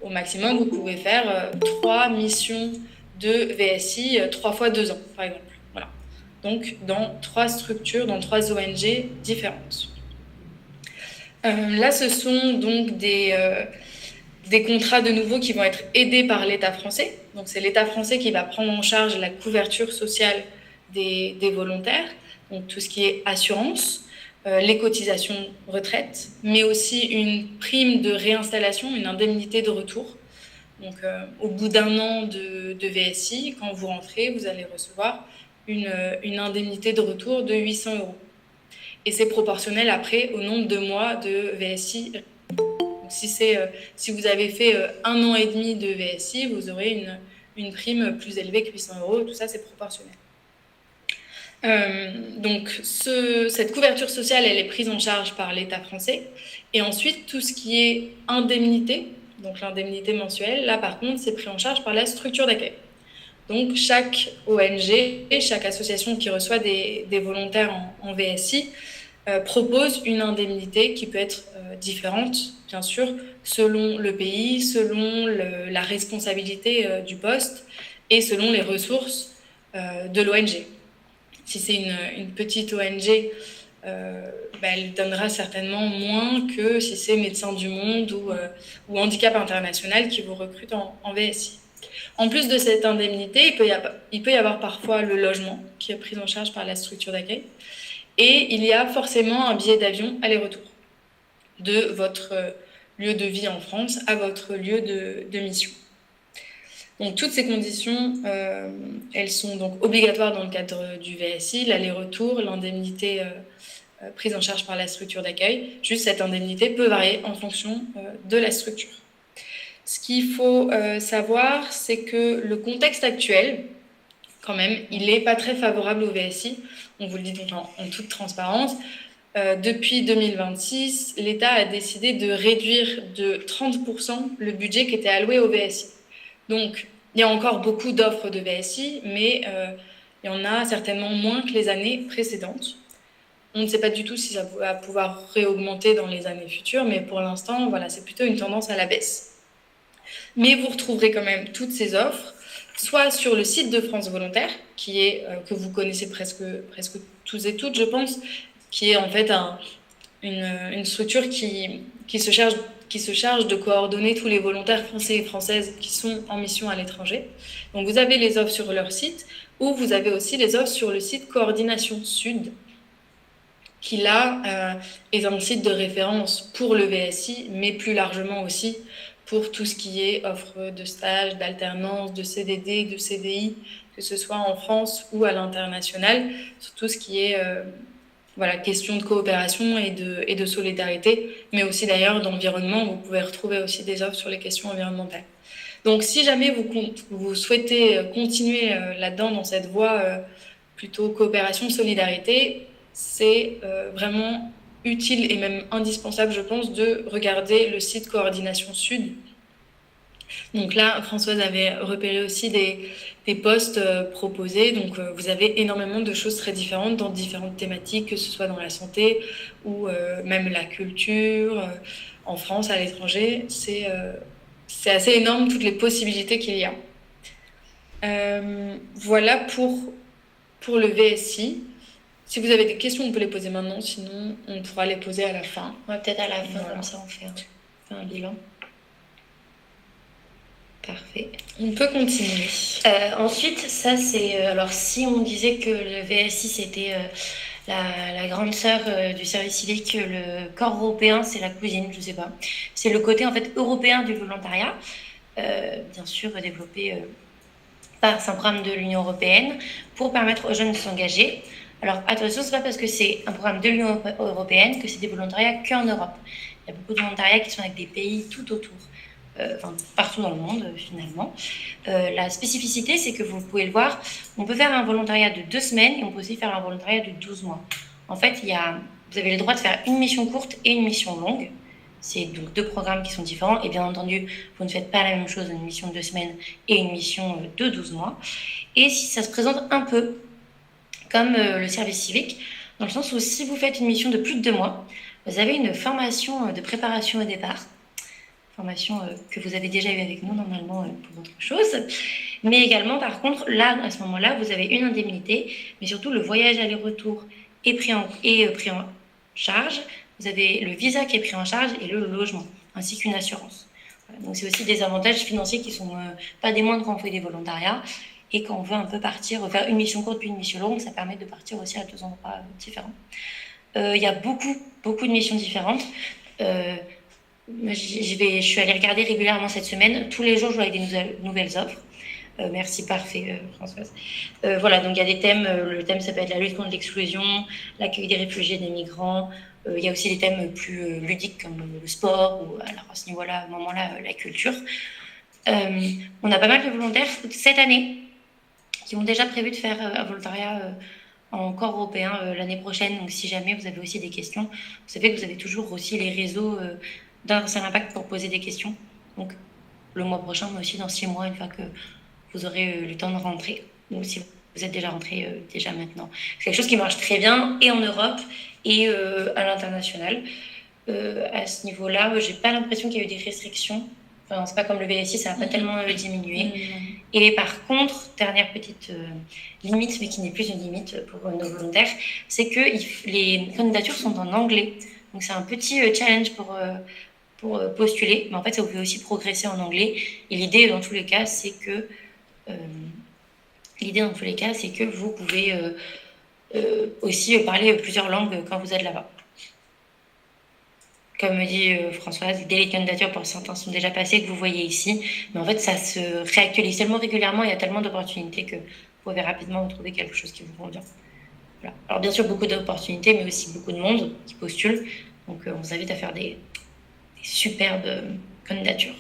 Speaker 1: au maximum, vous pouvez faire 3 missions de VSI 3 fois 2 ans, par exemple. Voilà. Donc, dans 3 structures, dans 3 ONG différentes. Là, ce sont donc des contrats de nouveau qui vont être aidés par l'État français. Donc, c'est l'État français qui va prendre en charge la couverture sociale des volontaires, donc tout ce qui est assurance, les cotisations retraite, mais aussi une prime de réinstallation, une indemnité de retour. Donc, au bout d'un an de VSI, quand vous rentrez, vous allez recevoir une indemnité de retour de 800 €. Et c'est proportionnel après au nombre de mois de VSI. Donc, si vous avez fait 1 an et demi de VSI, vous aurez une prime plus élevée que 800 €. Tout ça, c'est proportionnel. Donc, cette couverture sociale, elle est prise en charge par l'État français. Et ensuite, tout ce qui est indemnité, donc l'indemnité mensuelle, là, par contre, c'est pris en charge par la structure d'accueil. Donc, chaque ONG, chaque association qui reçoit des volontaires en VSI propose une indemnité qui peut être différente, bien sûr, selon le pays, selon la responsabilité du poste et selon les ressources de l'ONG. Si c'est une petite ONG, elle donnera certainement moins que si c'est Médecins du Monde ou Handicap International qui vous recrute en VSI. En plus de cette indemnité, il peut y avoir parfois le logement qui est pris en charge par la structure d'accueil. Et il y a forcément un billet d'avion aller-retour de votre lieu de vie en France à votre lieu de mission. Donc, toutes ces conditions, elles sont donc obligatoires dans le cadre du VSI, l'aller-retour, l'indemnité prise en charge par la structure d'accueil. Juste, cette indemnité peut varier en fonction de la structure. Ce qu'il faut savoir, c'est que le contexte actuel, quand même, il n'est pas très favorable au VSI. On vous le dit donc en toute transparence. Depuis 2026, l'État a décidé de réduire de 30% le budget qui était alloué au VSI. Donc, il y a encore beaucoup d'offres de VSI, mais il y en a certainement moins que les années précédentes. On ne sait pas du tout si ça va pouvoir réaugmenter dans les années futures, mais pour l'instant, voilà, c'est plutôt une tendance à la baisse. Mais vous retrouverez quand même toutes ces offres, soit sur le site de France Volontaire, qui est, que vous connaissez presque tous et toutes, je pense, qui est en fait une structure qui se charge de coordonner tous les volontaires français et françaises qui sont en mission à l'étranger. Donc vous avez les offres sur leur site, ou vous avez aussi les offres sur le site Coordination Sud, qui là est un site de référence pour le VSI, mais plus largement aussi pour tout ce qui est offre de stage, d'alternance, de CDD, de CDI, que ce soit en France ou à l'international, sur tout ce qui est question de coopération et de solidarité, mais aussi d'ailleurs d'environnement. Vous pouvez retrouver aussi des offres sur les questions environnementales. Donc si jamais vous souhaitez continuer là-dedans, dans cette voie plutôt coopération, solidarité, c'est vraiment utile et même indispensable, je pense, de regarder le site Coordination Sud. Donc là, Françoise avait repéré aussi des postes proposés. Donc vous avez énormément de choses très différentes dans différentes thématiques, que ce soit dans la santé ou même la culture, en France, à l'étranger. C'est assez énorme toutes les possibilités qu'il y a. Voilà pour le VSI. Si vous avez des questions, on peut les poser maintenant, sinon on pourra les poser à la fin.
Speaker 2: Ouais, peut-être à la fin,
Speaker 1: Voilà.
Speaker 2: comme ça on fait un bilan. Parfait.
Speaker 1: On peut continuer.
Speaker 2: Ensuite, ça c'est... alors si on disait que le VSI c'était la grande sœur du service civique, le corps européen c'est la cousine, je sais pas. C'est le côté en fait européen du volontariat, bien sûr développé par un programme de l'Union européenne pour permettre aux jeunes de s'engager. Alors attention, c'est pas parce que c'est un programme de l'Union européenne que c'est des volontariats qu'en Europe. Il y a beaucoup de volontariats qui sont avec des pays tout autour, partout dans le monde finalement. La spécificité, c'est que vous pouvez le voir, on peut faire un volontariat de 2 semaines et on peut aussi faire un volontariat de 12 mois. En fait, vous avez le droit de faire une mission courte et une mission longue. C'est donc 2 programmes qui sont différents et bien entendu, vous ne faites pas la même chose, une mission de 2 semaines et une mission de 12 mois. Et si ça se présente un peu comme le service civique, dans le sens où si vous faites une mission de plus de 2 mois, vous avez une formation de préparation au départ, formation que vous avez déjà eue avec nous normalement pour autre chose, mais également par contre, là, à ce moment-là, vous avez une indemnité, mais surtout le voyage aller-retour est pris en charge, vous avez le visa qui est pris en charge et le logement, ainsi qu'une assurance. Voilà, donc c'est aussi des avantages financiers qui ne sont pas des moindres quand on fait des volontariats. Et quand on veut un peu partir, faire une mission courte puis une mission longue, ça permet de partir aussi à 2 endroits différents. Il y a beaucoup de missions différentes. Je suis allée regarder régulièrement cette semaine. Tous les jours, je vois avec des nouvelles offres. Merci, parfait, Françoise. Voilà, donc il y a des thèmes. Le thème, ça peut être la lutte contre l'exclusion, l'accueil des réfugiés et des migrants. Il y a aussi des thèmes plus ludiques comme le sport ou, alors à ce niveau-là, au moment-là, la culture. On a pas mal de volontaires cette année qui ont déjà prévu de faire un volontariat en corps européen l'année prochaine. Donc, si jamais vous avez aussi des questions, vous savez que vous avez toujours aussi les réseaux d'International Impact pour poser des questions. Donc, le mois prochain, mais aussi dans 6 mois, une fois que vous aurez le temps de rentrer. Ou si vous êtes déjà rentré déjà maintenant. C'est quelque chose qui marche très bien et en Europe et à l'international. À ce niveau-là, j'ai pas l'impression qu'il y a eu des restrictions. Enfin, c'est pas comme le VSI, ça n'a pas tellement diminué. Et par contre, dernière petite limite, mais qui n'est plus une limite pour nos volontaires, c'est que les candidatures sont en anglais. Donc c'est un petit challenge pour postuler, mais en fait ça vous fait aussi progresser en anglais. Et l'idée dans tous les cas, c'est que vous pouvez aussi parler plusieurs langues quand vous êtes là-bas. Comme me dit Françoise, dès les candidatures pour certains sont déjà passées, que vous voyez ici. Mais en fait, ça se réactualise tellement régulièrement, il y a tellement d'opportunités que vous pouvez rapidement trouver quelque chose qui vous convient. Voilà. Alors bien sûr, beaucoup d'opportunités, mais aussi beaucoup de monde qui postule. Donc on vous invite à faire des superbes candidatures.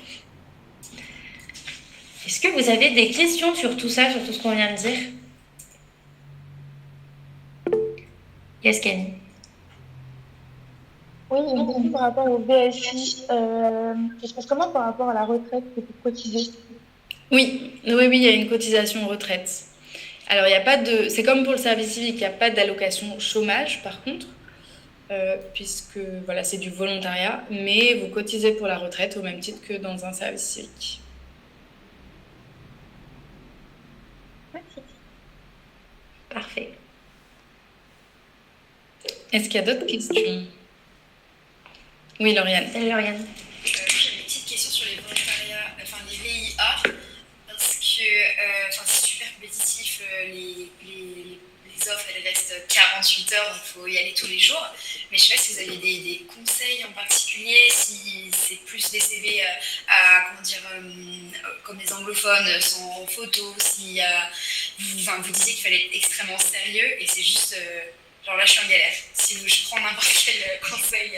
Speaker 2: Est-ce que vous avez des questions sur tout ça, sur tout ce qu'on vient de dire? Yes, Camille.
Speaker 8: Oui, une question par rapport au VSI. Ça se passe comment par rapport à la retraite que vous cotisez?
Speaker 1: Oui, il y a une cotisation retraite. Alors, il y a pas de... C'est comme pour le service civique, il n'y a pas d'allocation chômage, par contre, puisque voilà, c'est du volontariat, mais vous cotisez pour la retraite au même titre que dans un service civique.
Speaker 8: Merci.
Speaker 2: Parfait.
Speaker 1: Est-ce qu'il y a d'autres questions? Oui, Lauriane.
Speaker 2: Salut, Lauriane.
Speaker 4: J'ai une petite question sur les volontariats, enfin les VIA, parce que c'est super compétitif, les offres elles restent 48 heures, donc il faut y aller tous les jours. Mais je ne sais pas si vous aviez des conseils en particulier, si c'est plus des CV comme les anglophones, sans photo, si vous disiez qu'il fallait être extrêmement sérieux et c'est juste. Genre là, je suis en galère. Si je prends n'importe quel conseil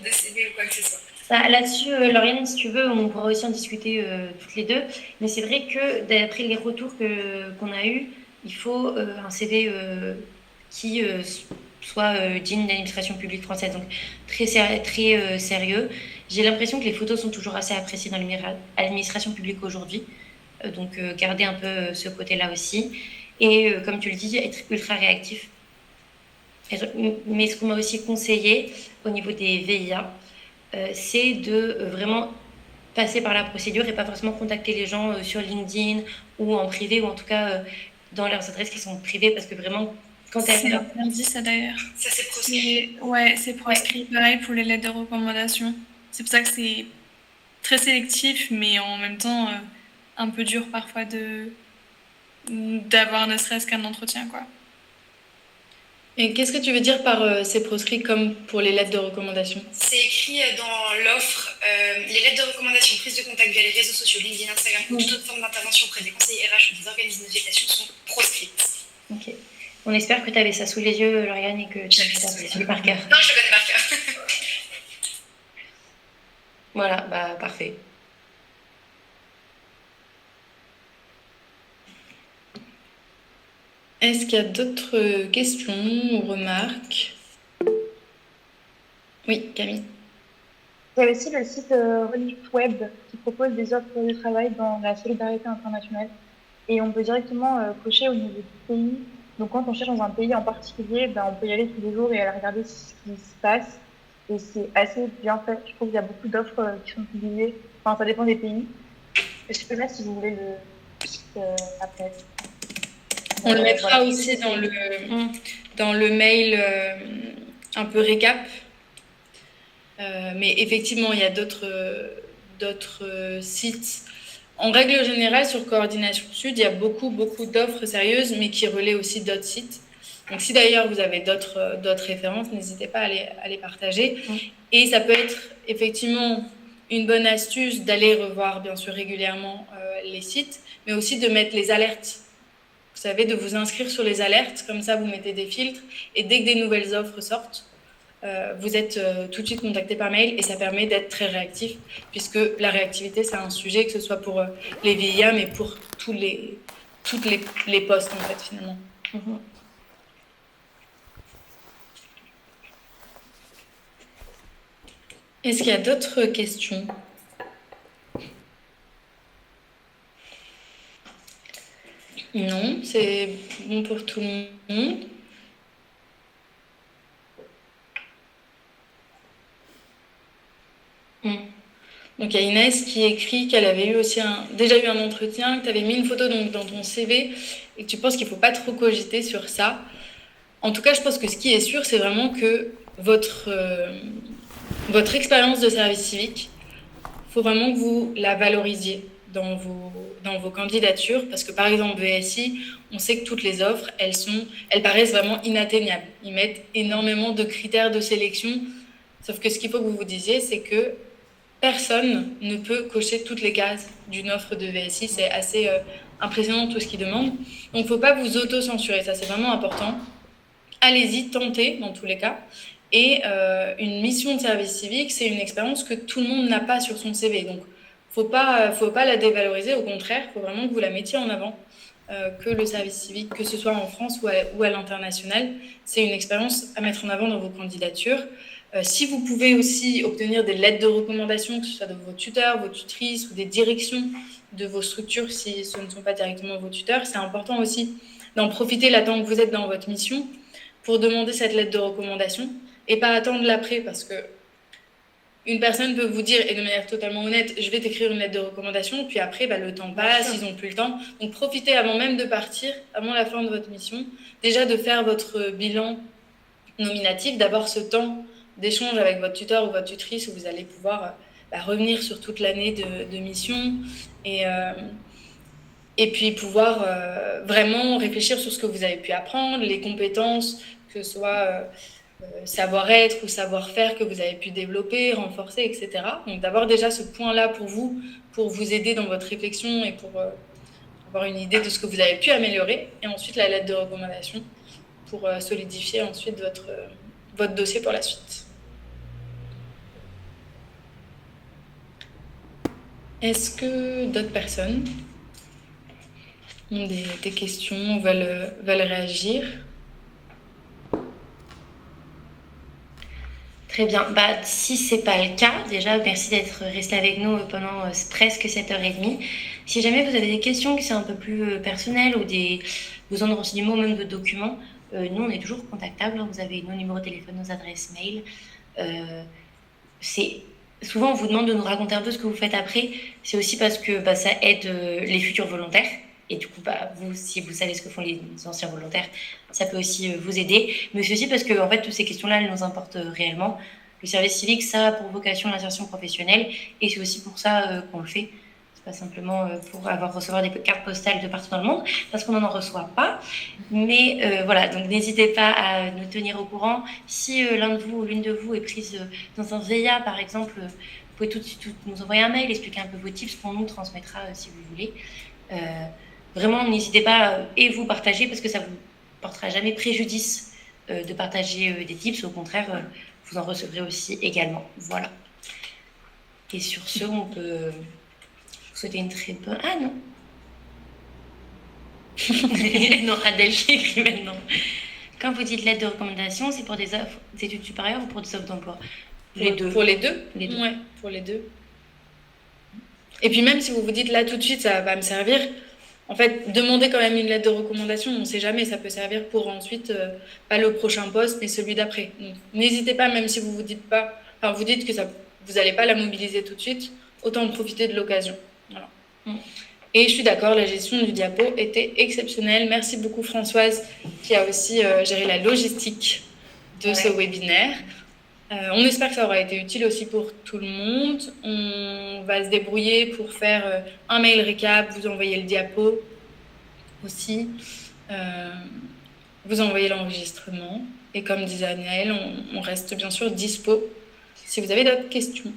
Speaker 4: de CV ou quoi que ce soit.
Speaker 2: Là-dessus, Lauriane, si tu veux, on pourra aussi en discuter toutes les deux. Mais c'est vrai que d'après les retours qu'on a eus, il faut un CV qui soit digne d'administration publique française. Donc très sérieux. J'ai l'impression que les photos sont toujours assez appréciées dans l'administration publique aujourd'hui. Donc garder un peu ce côté-là aussi. Et comme tu le dis, être ultra réactif. Mais ce qu'on m'a aussi conseillé au niveau des VIA, c'est de vraiment passer par la procédure et pas forcément contacter les gens sur LinkedIn ou en privé, ou en tout cas dans leurs adresses qui sont privées, parce que vraiment, quand elles...
Speaker 4: C'est interdit ça d'ailleurs.
Speaker 6: Ça c'est proscrit.
Speaker 4: Ouais, c'est proscrit. Pareil pour les lettres de recommandation. C'est pour ça que c'est très sélectif, mais en même temps un peu dur parfois d'avoir ne serait-ce qu'un entretien, quoi.
Speaker 1: Et qu'est-ce que tu veux dire par c'est proscrit comme pour les lettres de recommandation?
Speaker 6: C'est écrit dans l'offre, les lettres de recommandation, prise de contact via les réseaux sociaux, LinkedIn, Instagram ou toute autre forme d'intervention auprès des conseillers RH ou des organismes de notification sont proscrites.
Speaker 2: Ok. On espère que tu avais ça sous les yeux, Lauriane, et que tu avais ça sous par cœur.
Speaker 6: Non, je le connais par cœur.
Speaker 2: Voilà, bah parfait.
Speaker 1: Est-ce qu'il y a d'autres questions ou remarques? Oui, Camille.
Speaker 8: Il y a aussi le site Relief Web qui propose des offres de travail dans la solidarité internationale. Et on peut directement cocher au niveau du pays. Donc quand on cherche dans un pays en particulier, on peut y aller tous les jours et aller regarder ce qui se passe. Et c'est assez bien fait. Je trouve qu'il y a beaucoup d'offres qui sont publiées. Enfin, ça dépend des pays. Je peux mettre si vous voulez le site après.
Speaker 1: On le mettra aussi dans le mail un peu récap. Mais effectivement, il y a d'autres sites. En règle générale, sur Coordination Sud, il y a beaucoup d'offres sérieuses, mais qui relaient aussi d'autres sites. Donc, si d'ailleurs vous avez d'autres références, n'hésitez pas à les partager. Et ça peut être effectivement une bonne astuce d'aller revoir, bien sûr, régulièrement les sites, mais aussi de mettre les alertes. Vous savez, de vous inscrire sur les alertes, comme ça vous mettez des filtres, et dès que des nouvelles offres sortent, vous êtes tout de suite contacté par mail, et ça permet d'être très réactif, puisque la réactivité, c'est un sujet, que ce soit pour les VIA, mais pour toutes les postes, en fait, finalement. Est-ce qu'il y a d'autres questions? Non, c'est bon pour tout le monde. Donc, il y a Inès qui écrit qu'elle avait déjà eu un entretien, que tu avais mis une photo donc, dans ton CV et que tu penses qu'il ne faut pas trop cogiter sur ça. En tout cas, je pense que ce qui est sûr, c'est vraiment que votre expérience de service civique, il faut vraiment que vous la valorisiez dans vos candidatures, parce que par exemple, VSI, on sait que toutes les offres, elles paraissent vraiment inatteignables. Ils mettent énormément de critères de sélection, sauf que ce qu'il faut que vous vous disiez, c'est que personne ne peut cocher toutes les cases d'une offre de VSI. C'est assez impressionnant tout ce qu'ils demandent. Donc, il ne faut pas vous auto-censurer, ça c'est vraiment important. Allez-y, tentez dans tous les cas. Et une mission de service civique, c'est une expérience que tout le monde n'a pas sur son CV. Donc, faut pas la dévaloriser, au contraire, il faut vraiment que vous la mettiez en avant, que le service civique, que ce soit en France ou à l'international, c'est une expérience à mettre en avant dans vos candidatures. Si vous pouvez aussi obtenir des lettres de recommandation, que ce soit de vos tuteurs, vos tutrices ou des directions de vos structures, si ce ne sont pas directement vos tuteurs, c'est important aussi d'en profiter là tant que vous êtes dans votre mission pour demander cette lettre de recommandation et pas attendre l'après, parce que une personne peut vous dire, et de manière totalement honnête, je vais t'écrire une lettre de recommandation, puis après, le temps passe, ils n'ont plus le temps. Donc, profitez avant même de partir, avant la fin de votre mission, déjà de faire votre bilan nominatif, d'avoir ce temps d'échange avec votre tuteur ou votre tutrice où vous allez pouvoir revenir sur toute l'année de mission et puis pouvoir vraiment réfléchir sur ce que vous avez pu apprendre, les compétences, que ce soit savoir-être ou savoir-faire que vous avez pu développer, renforcer, etc. Donc d'avoir déjà ce point-là pour vous aider dans votre réflexion et pour avoir une idée de ce que vous avez pu améliorer. Et ensuite la lettre de recommandation pour solidifier ensuite votre dossier pour la suite. Est-ce que d'autres personnes ont des questions, veulent réagir?
Speaker 2: Très bien. Si ce n'est pas le cas, déjà, merci d'être resté avec nous pendant presque 7h30. Si jamais vous avez des questions qui sont un peu plus personnelles ou des besoins de renseignements ou même de documents, nous, on est toujours contactables. Vous avez nos numéros de téléphone, nos adresses mail. Souvent, on vous demande de nous raconter un peu ce que vous faites après. C'est aussi parce que ça aide les futurs volontaires. Et du coup, vous, si vous savez ce que font les anciens volontaires, ça peut aussi vous aider. Mais c'est aussi parce que, en fait, toutes ces questions-là, elles nous importent réellement. Le service civique, ça a pour vocation l'insertion professionnelle. Et c'est aussi pour ça qu'on le fait. C'est pas simplement pour recevoir des cartes postales de partout dans le monde, parce qu'on n'en reçoit pas. Mais voilà, donc n'hésitez pas à nous tenir au courant. Si l'un de vous ou l'une de vous est prise dans un VIA, par exemple, vous pouvez tout de suite nous envoyer un mail, expliquer un peu vos tips, qu'on nous transmettra si vous voulez. Vraiment, n'hésitez pas et vous partager, parce que ça ne vous portera jamais préjudice de partager des tips. Au contraire, vous en recevrez aussi également. Voilà. Et sur ce, on peut vous souhaiter une très bonne... Ah non non, Adèle qui écrit maintenant. Quand vous dites lettre de recommandation, c'est pour des offres d'études supérieures ou pour des offres d'emploi?
Speaker 1: Les deux. Pour les deux. Ouais, pour les deux. Et puis même si vous vous dites là tout de suite, ça va me servir... En fait, demandez quand même une lettre de recommandation, on ne sait jamais, ça peut servir pour ensuite, pas le prochain poste, mais celui d'après. Donc, n'hésitez pas, même si vous dites que vous n'allez pas la mobiliser tout de suite, autant en profiter de l'occasion. Voilà. Et je suis d'accord, la gestion du diapo était exceptionnelle. Merci beaucoup Françoise, qui a aussi géré la logistique de ce webinaire. On espère que ça aura été utile aussi pour tout le monde. On va se débrouiller pour faire un mail récap, vous envoyer le diapo aussi. vous envoyer l'enregistrement. Et comme disait Anaëlle, on reste bien sûr dispo si vous avez d'autres questions.